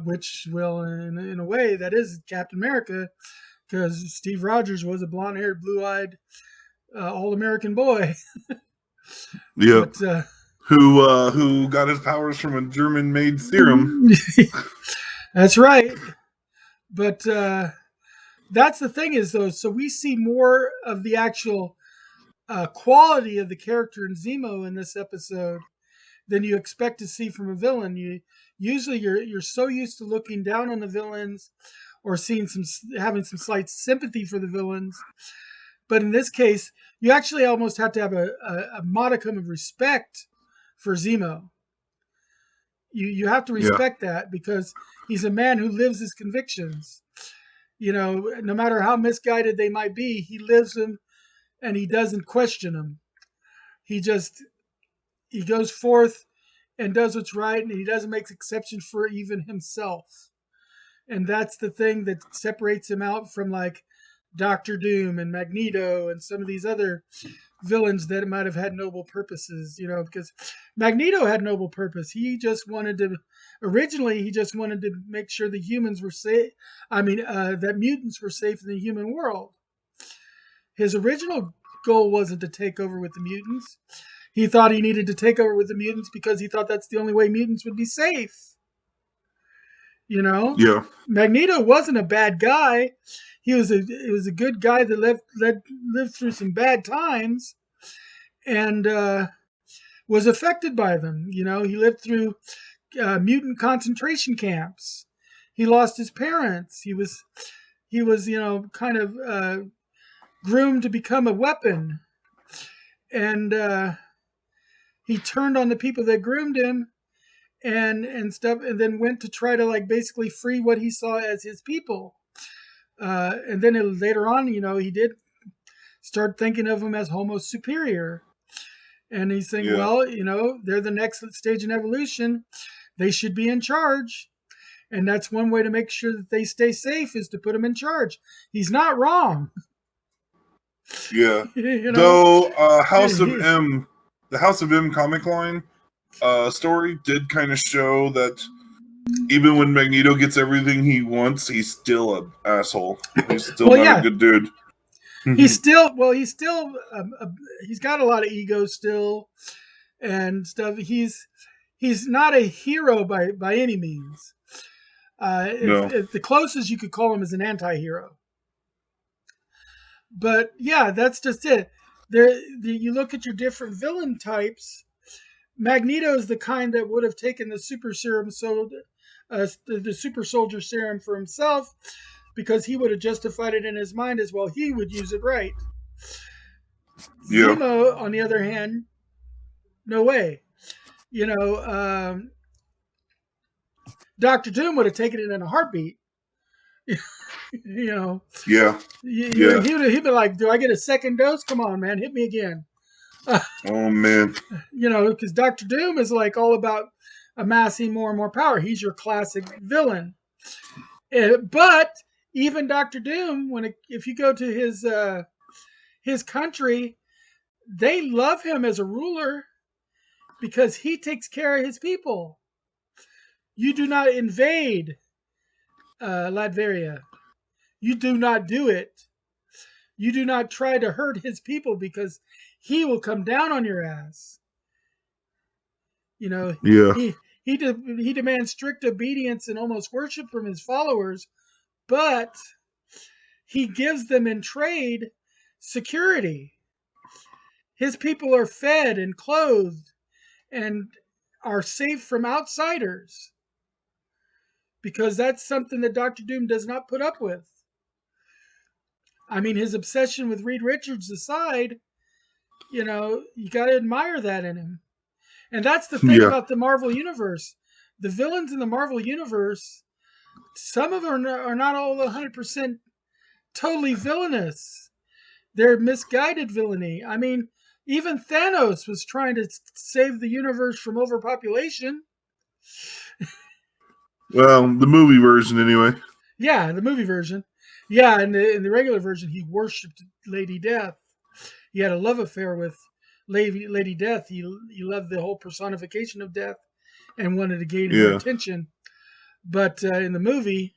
which will, in a way, that is Captain America, because Steve Rogers was a blonde-haired, blue-eyed, all-American boy. But, who got his powers from a German-made serum. That's right. But that's the thing is, though, so we see more of the actual quality of the character in Zemo in this episode than you expect to see from a villain. You're so used to looking down on the villains or having some slight sympathy for the villains. But in this case, you actually almost have to have a modicum of respect for Zemo. You have to respect that because he's a man who lives his convictions. No matter how misguided they might be, he lives them and he doesn't question them. He goes forth and does what's right, and he doesn't make exceptions for even himself. And that's the thing that separates him out from like Doctor Doom and Magneto and some of these other villains that might have had noble purposes, because Magneto had noble purpose. Originally he just wanted to make sure the humans were safe. That mutants were safe in the human world. His original goal wasn't to take over with the mutants. He thought he needed to take over with the mutants because he thought that's the only way mutants would be safe. Yeah. Magneto wasn't a bad guy. He was a good guy that lived through some bad times and was affected by them. He lived through mutant concentration camps. He lost his parents. He was kind of groomed to become a weapon. And he turned on the people that groomed him and stuff, and then went to try to basically free what he saw as his people. And then later on, he did start thinking of them as Homo superior. And he's saying, well, they're the next stage in evolution. They should be in charge. And that's one way to make sure that they stay safe is to put them in charge. He's not wrong. Yeah. Though the House of M comic line story did kind of show that even when Magneto gets everything he wants, he's still an asshole. He's still Well, not yeah. a good dude. He's still he's got a lot of ego still and stuff. He's not a hero by any means. No. If the closest you could call him is an anti-hero. But yeah, that's just it. You look at your different villain types. Magneto is the kind that would have taken the super serum, the super soldier serum for himself, because he would have justified it in his mind as well. He would use it right. Yeah. Zemo, on the other hand, no way. Doctor Doom would have taken it in a heartbeat. Yeah. He'd be like, "Do I get a second dose? Come on, man, hit me again." Oh man. Because Doctor Doom is like all about amassing more and more power. He's your classic villain. But even Doctor Doom, if you go to his country, they love him as a ruler because he takes care of his people. You do not invade Latveria. You do not do it. You do not try to hurt his people because he will come down on your ass. Yeah. He demands strict obedience and almost worship from his followers, but he gives them in trade security. His people are fed and clothed and are safe from outsiders because that's something that Doctor Doom does not put up with. I mean, his obsession with Reed Richards aside, you got to admire that in him. And that's the thing about the Marvel Universe. The villains in the Marvel Universe, some of them are not all 100% totally villainous. They're misguided villainy. I mean, even Thanos was trying to save the universe from overpopulation. Well, the movie version, anyway. Yeah, the movie version. Yeah, in the regular version, he worshipped Lady Death. He had a love affair with Lady Death. He loved the whole personification of death and wanted to gain her attention. But in the movie,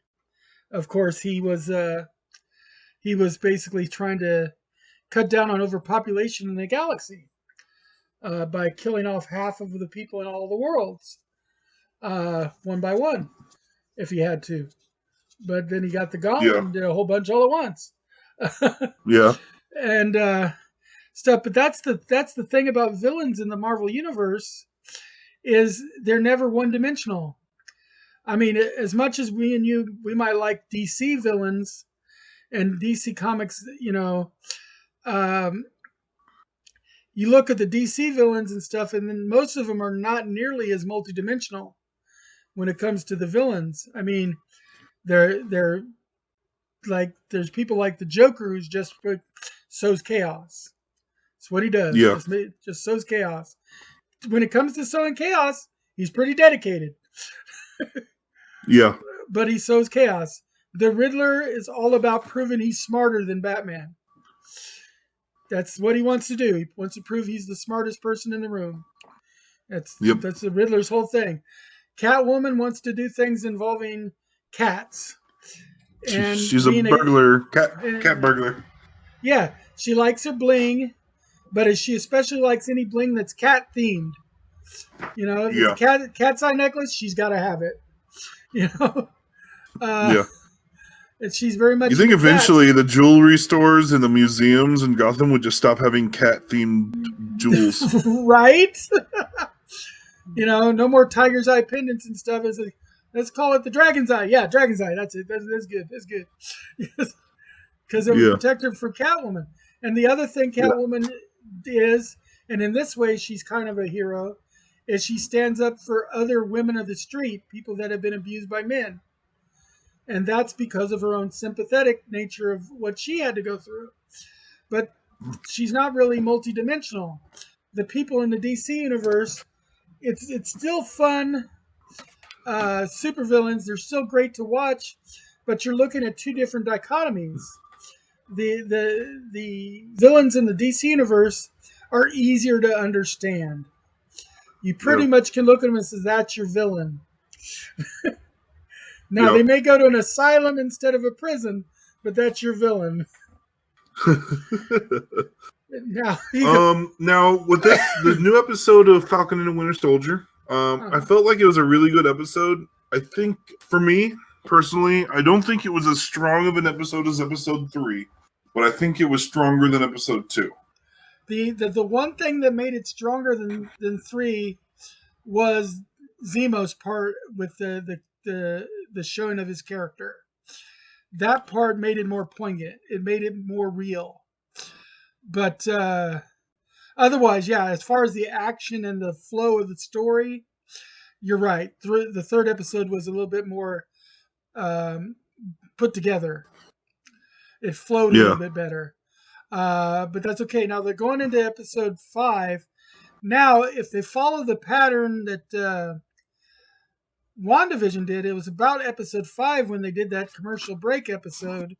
of course, he was basically trying to cut down on overpopulation in the galaxy by killing off half of the people in all the worlds, one by one, if he had to. But then he got the gauntlet and did a whole bunch all at once. Yeah. And stuff. But that's the thing about villains in the Marvel Universe is they're never one-dimensional. I mean, as much as we might like DC villains and DC Comics, you look at the DC villains and stuff, and then most of them are not nearly as multidimensional when it comes to the villains. I mean, they're like, there's people like the Joker who's just sows chaos. That's what he does. Yeah. Just sows chaos. When it comes to sowing chaos, he's pretty dedicated. Yeah. But he sows chaos. The Riddler is all about proving he's smarter than Batman. That's what he wants to do. He wants to prove he's the smartest person in the room. That's the Riddler's whole thing. Catwoman wants to do things involving cats. And she's a burglar, cat burglar. Yeah, she likes her bling, but she especially likes any bling that's cat themed. Cat's eye necklace, she's got to have it. And she's very much. You think eventually the jewelry stores and the museums in Gotham would just stop having cat themed jewels, right? No more tiger's eye pendants and stuff. Let's call it the dragon's eye. Yeah, dragon's eye. That's it. That's good. That's good. Because it would protect her from Catwoman. And the other thing Catwoman is, and in this way she's kind of a hero, is she stands up for other women of the street, people that have been abused by men. And that's because of her own sympathetic nature of what she had to go through. But she's not really multidimensional. The people in the DC universe, it's still fun. Supervillains, they're still great to watch, but you're looking at two different dichotomies. The villains in the DC universe are easier to understand. You pretty much can look at them and say, that's your villain. Now Yep. they may go to an asylum instead of a prison, but that's your villain. Now you go. Now with the new episode of Falcon and the Winter Soldier, I felt like it was a really good episode. I think for me personally, I don't think it was as strong of an episode as episode 3, but I think it was stronger than episode 2. The one thing that made it stronger than 3 was Zemo's part with the showing of his character. That part made it more poignant. It made it more real. But otherwise, yeah, as far as the action and the flow of the story, you're right. The third episode was a little bit more put together. It flowed a little bit better. But that's okay. Now they're going into episode 5. Now, if they follow the pattern that WandaVision did, it was about episode 5 when they did that commercial break episode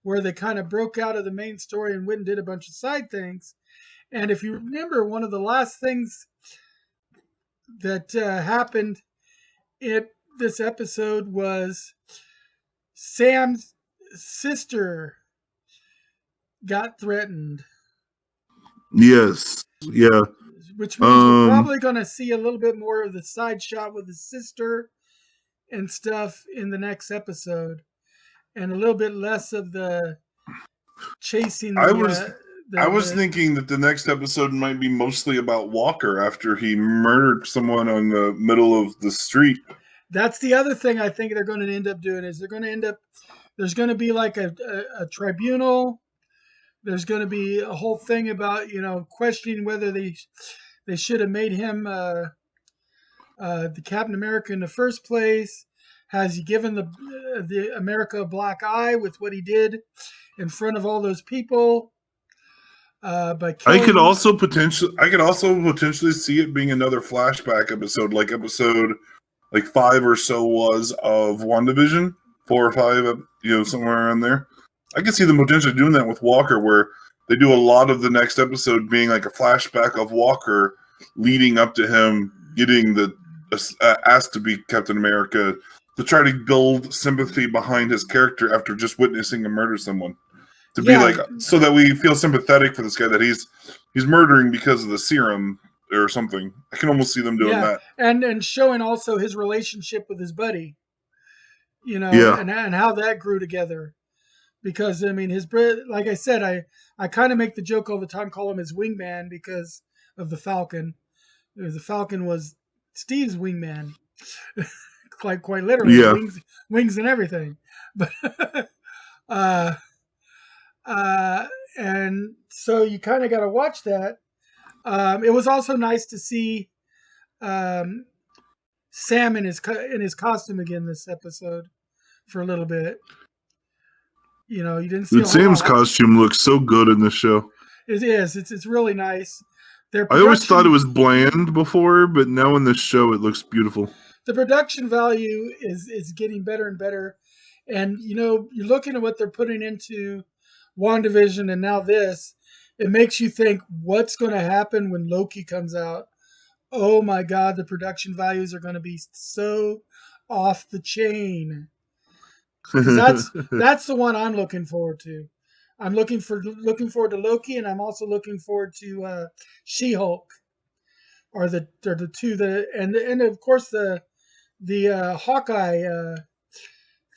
where they kind of broke out of the main story and went and did a bunch of side things. And if you remember, one of the last things that happened in this episode was Sam's sister got threatened. Yes. Yeah. Which means we're probably going to see a little bit more of the side shot with his sister and stuff in the next episode, and a little bit less of the chasing. I was thinking that the next episode might be mostly about Walker after he murdered someone on the middle of the street. That's the other thing I think they're going to end up doing is they're going to end up. There's going to be like a tribunal. There's going to be a whole thing about questioning whether they should have made him the Captain America in the first place. Has he given the America a black eye with what he did in front of all those people? I could also potentially see it being another flashback episode, like episode 5 or so was of WandaVision, 4 or 5, somewhere around there. I could see them potentially doing that with Walker, where they do a lot of the next episode being like a flashback of Walker leading up to him getting asked to be Captain America, to try to build sympathy behind his character after just witnessing him murder someone. To be like, so that we feel sympathetic for this guy that he's murdering because of the serum or something. I can almost see them doing that. And showing also his relationship with his buddy, and how that grew together. Because like I said, I kind of make the joke all the time, call him his wingman because of the Falcon. The Falcon was Steve's wingman, quite literally, wings and everything. But and so you kind of got to watch that. It was also nice to see Sam in his costume again this episode for a little bit. You didn't see. Sam's costume looks so good in this show. It is. It's really nice. I always thought it was bland before, but now in this show it looks beautiful. The production value is getting better and better, and you're looking at what they're putting into WandaVision and now this. It makes you think, what's going to happen when Loki comes out? Oh my God, the production values are going to be so off the chain. That's the one I'm looking forward to. I'm looking forward to Loki, and I'm also looking forward to She-Hulk, or the two and of course the Hawkeye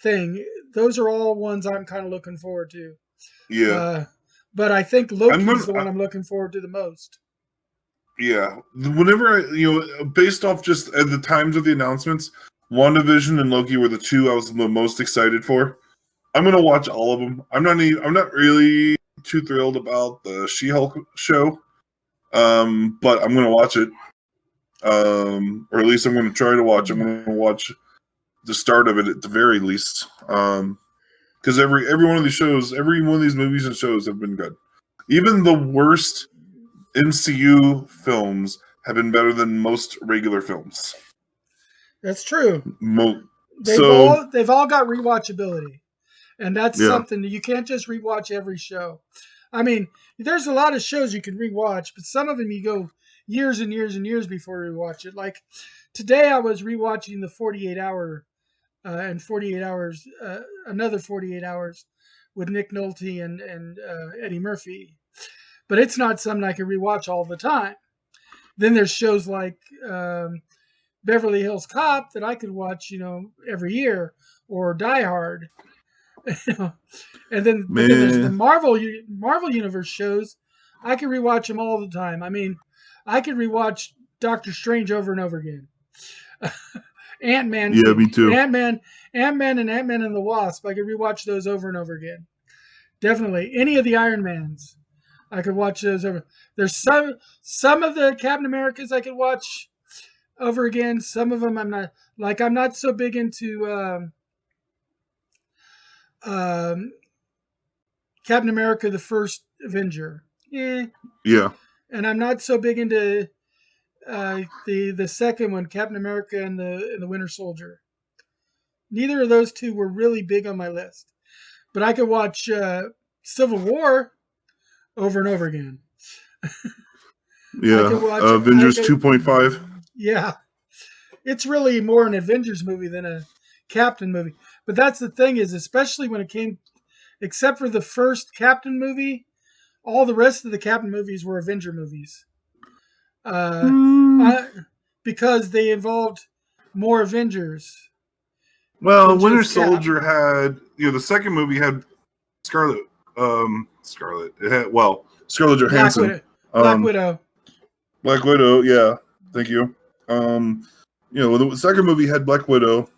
thing. Those are all ones I'm kind of looking forward to. Yeah, but I think Loki's the one I'm looking forward to the most. Yeah, whenever based off just at the times of the announcements, WandaVision and Loki were the two I was the most excited for. I'm gonna watch all of them. I'm not really too thrilled about the She-Hulk show, but I'm gonna watch it. Or at least I'm gonna try to watch. I'm gonna watch the start of it at the very least. Because every one of these shows, every one of these movies and shows have been good. Even the worst MCU films have been better than most regular films. That's true. They've all got rewatchability, and that's something that you can't just rewatch every show. I mean, there's a lot of shows you can rewatch, but some of them you years and years and years before we watch it. Like today, I was rewatching the 48 Hour and 48 Hours, another 48 Hours with Nick Nolte and Eddie Murphy. But it's not something I can rewatch all the time. Then there's shows like Beverly Hills Cop that I could watch, every year, or Die Hard. And then, but then there's the Marvel Universe shows. I can rewatch them all the time. I mean, I could rewatch Doctor Strange over and over again. Ant-Man. Yeah, me too. Ant-Man and Ant-Man and the Wasp. I could rewatch those over and over again. Definitely. Any of the Iron Mans. I could watch those over. There's some of the Captain Americas I could watch over again. Some of them I'm not. Like, I'm not so big into Captain America, the first Avenger. Yeah. And I'm not so big into the second one, Captain America and the Winter Soldier. Neither of those two were really big on my list. But I could watch Civil War over and over again. Yeah. Avengers 2.5. Yeah. It's really more an Avengers movie than a Captain movie. But that's the thing is, especially when it came, except for the first Captain movie, all the rest of the Captain movies were Avenger movies. Because they involved more Avengers. Well, Winter Soldier had, the second movie had Scarlet. It had, Scarlett Johansson. Black Widow, yeah. Thank you. The second movie had Black Widow,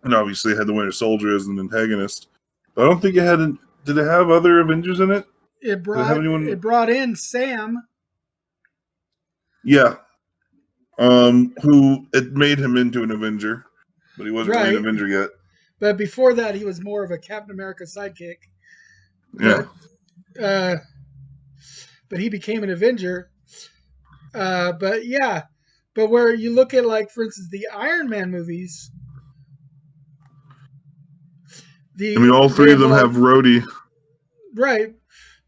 and obviously it had the Winter Soldier as an antagonist. But I don't think it had. Did it have other Avengers in it? It brought in Sam. Yeah. Who it made him into an Avenger, but he wasn't really an Avenger yet. But before that, he was more of a Captain America sidekick. Yeah. But he became an Avenger. But where you look at, like, for instance, the Iron Man movies. All three of them have Rhodey. Right.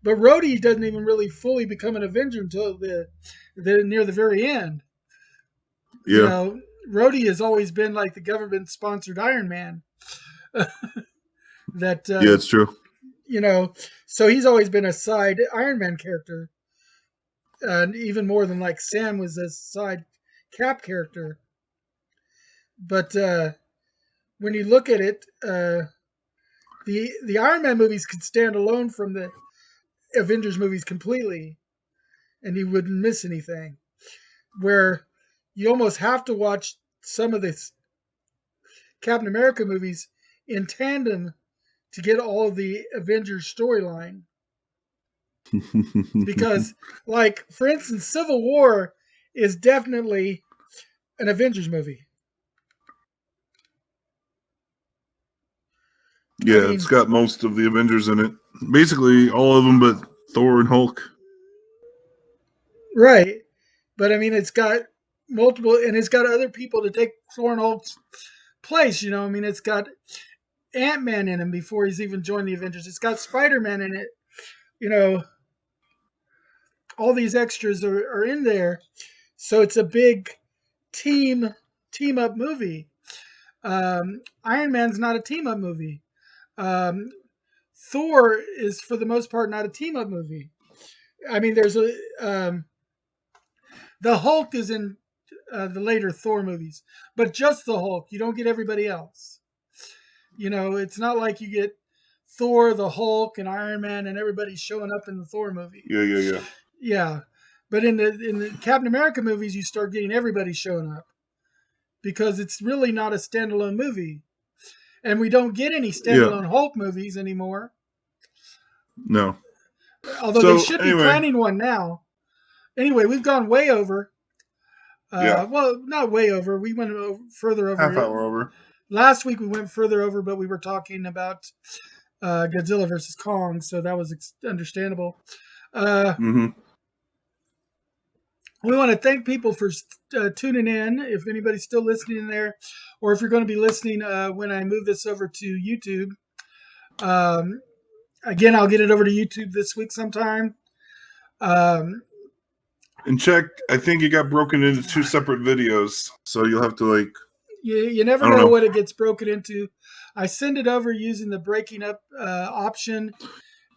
But Rhodey doesn't even really fully become an Avenger until the near the very end. Yeah. Rhodey has always been like the government-sponsored Iron Man. Yeah, it's true. So he's always been a side Iron Man character. And even more than, like, Sam was a side Cap character. But when you look at it, the Iron Man movies could stand alone from the Avengers movies completely, and you wouldn't miss anything. Where you almost have to watch some of the Captain America movies in tandem to get all of the Avengers storyline. Because, like, for instance, Civil War is definitely an Avengers movie. Yeah, it's got most of the Avengers in it. Basically, all of them but Thor and Hulk. Right. But, I mean, it's got multiple, and it's got other people to take Thor and Hulk's place, it's got Ant-Man in him before he's even joined the Avengers. It's got Spider-Man in it. All these extras are in there. So it's a big team-up movie. Iron Man's not a team-up movie. Thor is, for the most part, not a team-up movie. I mean, there's the Hulk is in the later Thor movies, but just the Hulk. You don't get everybody else. It's not like you get Thor, the Hulk, and Iron Man, and everybody's showing up in the Thor movie. Yeah. Yeah, but in the Captain America movies, you start getting everybody showing up because it's really not a standalone movie. And we don't get any standalone Hulk movies anymore. No. Although they should be planning one now. Anyway, we've gone way over. Well, not way over. We went further over. Half hour over. Last week we went further over, but we were talking about Godzilla versus Kong, so that was understandable. We want to thank people for tuning in. If anybody's still listening there, or if you're going to be listening when I move this over to YouTube. Again, I'll get it over to YouTube this week sometime. And check, I think it got broken into 2 separate videos, so you'll have to like. You never I don't know know. what it gets broken into. I send it over using the breaking up option,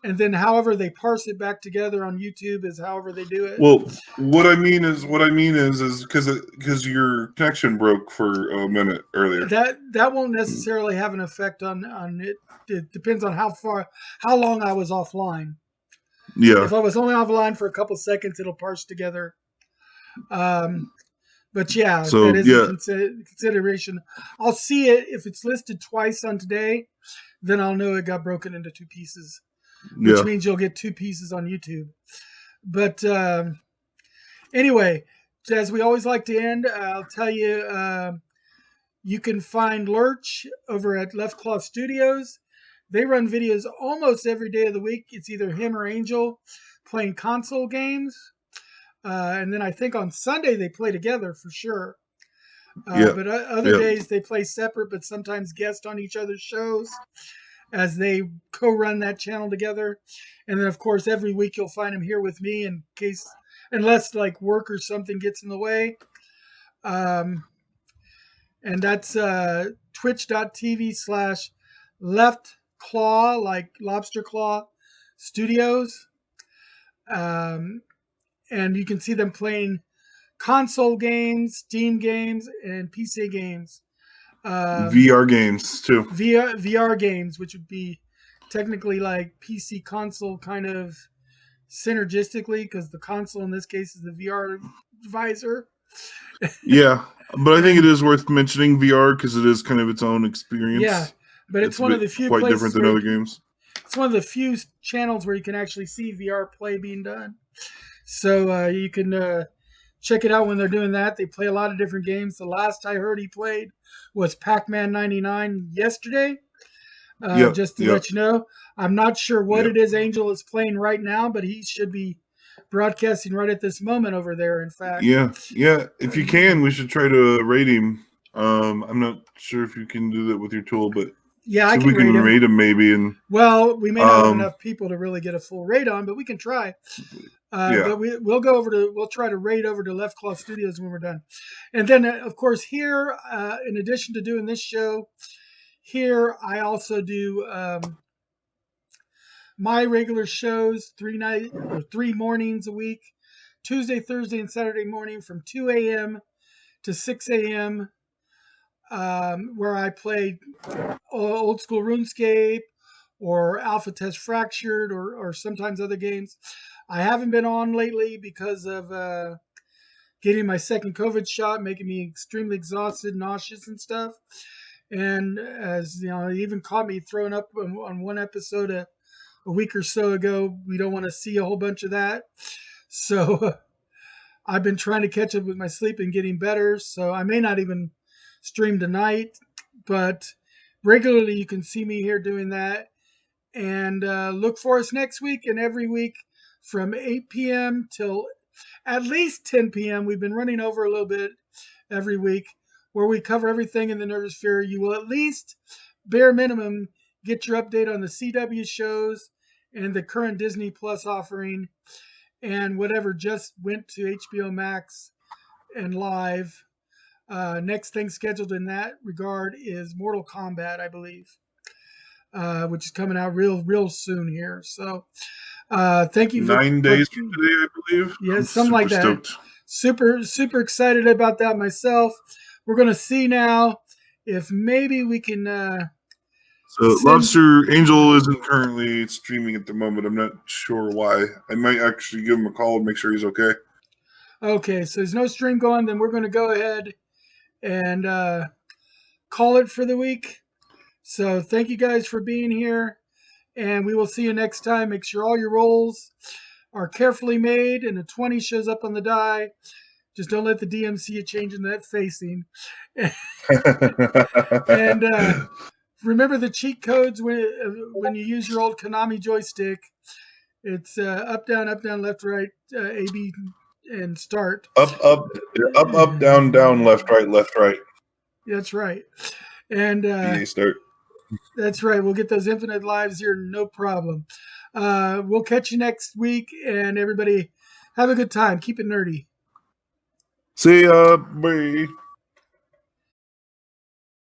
and then however they parse it back together on YouTube is however they do it. Well, what I mean is because your connection broke for a minute earlier. That won't necessarily have an effect on it. It depends on how long I was offline. Yeah. If I was only offline for a couple seconds, it'll parse together. But yeah, that So is a yeah, consideration. I'll see it if it's listed twice on today, then I'll know it got broken into 2 pieces, which yeah. means you'll get 2 pieces on YouTube. But anyway, as we always like to end, I'll tell you you can find Lurch over at Left Claw Studios. They run videos almost every day of the week. It's either him or Angel playing console games. And then I think on Sunday they play together for sure. Yeah. But other days they play separate, but sometimes guest on each other's shows as they co-run that channel together. And then of course every week you'll find him here with me in case, unless like work or something gets in the way. And that's twitch.tv/left claw, like lobster claw studios. And you can see them playing console games, Steam games, and PC games. VR games too. VR games, which would be technically like PC console kind of synergistically, because the console in this case is the VR visor. Yeah, but I think it is worth mentioning VR because it is kind of its own experience. Yeah, but it's one of the few quite places different than where other games. It's one of the few channels where you can actually see VR play being done. So you can check it out when they're doing that. They play a lot of different games. The last I heard he played was Pac-Man 99 yesterday. Just to let you know, I'm not sure what it is Angel is playing right now, but he should be broadcasting right at this moment over there. In fact, yeah. If you can, we should try to rate him. I'm not sure if you can do that with your tool, but yeah, see I if we can can rate him. rate him maybe. And Well, we may not have enough people to really get a full rate on, but we can try. But we'll try to raid over to Left Claw Studios when we're done. And then of course here, in addition to doing this show, here I also do my regular shows 3 mornings a week, Tuesday, Thursday, and Saturday morning from 2 a.m. to 6 a.m. Where I play old school RuneScape or Alpha Test Fractured or sometimes other games. I haven't been on lately because of getting my second COVID shot, making me extremely exhausted, nauseous, and stuff. And as you know, it even caught me throwing up on one episode a week or so ago. We don't want to see a whole bunch of that. So I've been trying to catch up with my sleep and getting better. So I may not even stream tonight, but regularly you can see me here doing that. And look for us next week and every week from 8 p.m. till at least 10 p.m. We've been running over a little bit every week where we cover everything in the Nerdosphere. You will at least, bare minimum, get your update on the CW shows and the current Disney Plus offering and whatever just went to HBO Max and live. Next thing scheduled in that regard is Mortal Kombat, I believe, which is coming out real soon here. So thank you 9 days from today, I believe. Yeah, I'm something like that. stoked. Super excited about that myself. We're gonna see now if maybe we can. So Lobster Angel isn't currently streaming at the moment. I'm not sure why. I might actually give him a call and make sure he's okay. Okay, so there's no stream going. Then we're gonna go ahead and call it for the week. So thank you guys for being here, and we will see you next time. Make sure all your rolls are carefully made and a 20 shows up on the die. Just don't let the DM see you changing that facing. And remember the cheat codes when you use your old Konami joystick. It's up, down, left, right, A, B, and start. Up, down, left, right. That's right. And BA start. That's right. We'll get those infinite lives here, no problem. We'll catch you next week, and everybody Have a good time. Keep it nerdy. See ya. Bye.